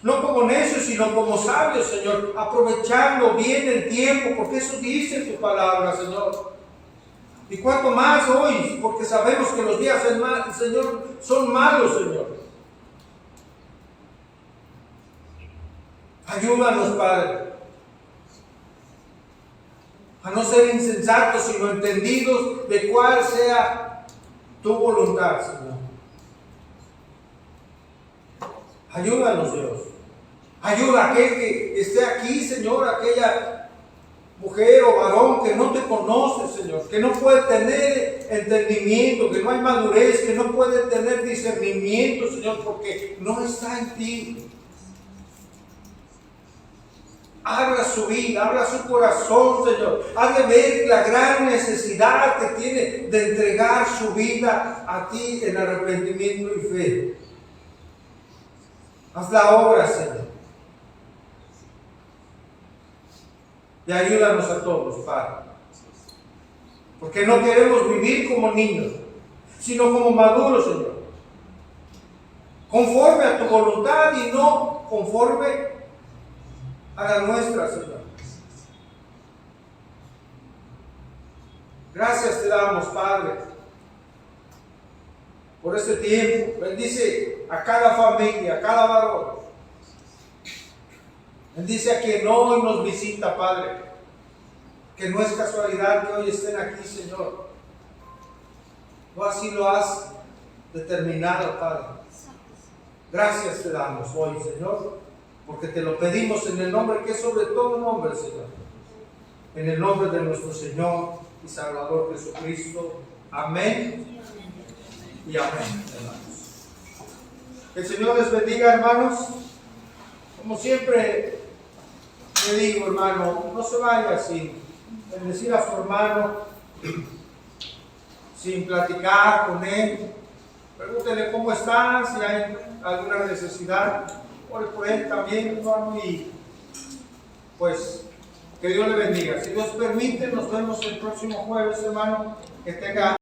No como necios, sino como sabios, Señor, aprovechando bien el tiempo, porque eso dice tu palabra, Señor. Y cuanto más hoy, porque sabemos que los días, Señor, son malos, Señor. Ayúdanos, Padre, a no ser insensatos, sino entendidos de cuál sea tu voluntad, Señor. Ayúdanos, Dios. Ayuda a aquel que esté aquí, Señor, aquella mujer o varón que no te conoce, Señor, que no puede tener entendimiento, que no hay madurez, que no puede tener discernimiento, Señor, porque no está en ti. Habla su vida, habla su corazón, Señor. Hazle ver la gran necesidad que tiene de entregar su vida a ti en arrepentimiento y fe. Haz la obra, Señor. Y ayúdanos a todos, Padre. Porque no queremos vivir como niños, sino como maduros, Señor. Conforme a tu voluntad y no conforme a la nuestra, Señor. Gracias te damos, Padre, por este tiempo. Bendice a cada familia, a cada varón. Bendice a quien hoy nos visita, Padre. Que no es casualidad que hoy estén aquí, Señor. Tú así lo has determinado, Padre. Gracias te damos hoy, Señor, porque te lo pedimos en el nombre que es sobre todo nombre, Señor. En el nombre de nuestro Señor y Salvador Jesucristo. Amén y amén, hermanos. Que el Señor les bendiga, hermanos. Como siempre le digo, hermano, no se vaya sin bendecir a su hermano, sin platicar con él. Pregúntele cómo está, si hay alguna necesidad. Ore por él también, hermano, y pues que Dios le bendiga. Si Dios permite, nos vemos el próximo jueves, hermano. Que tenga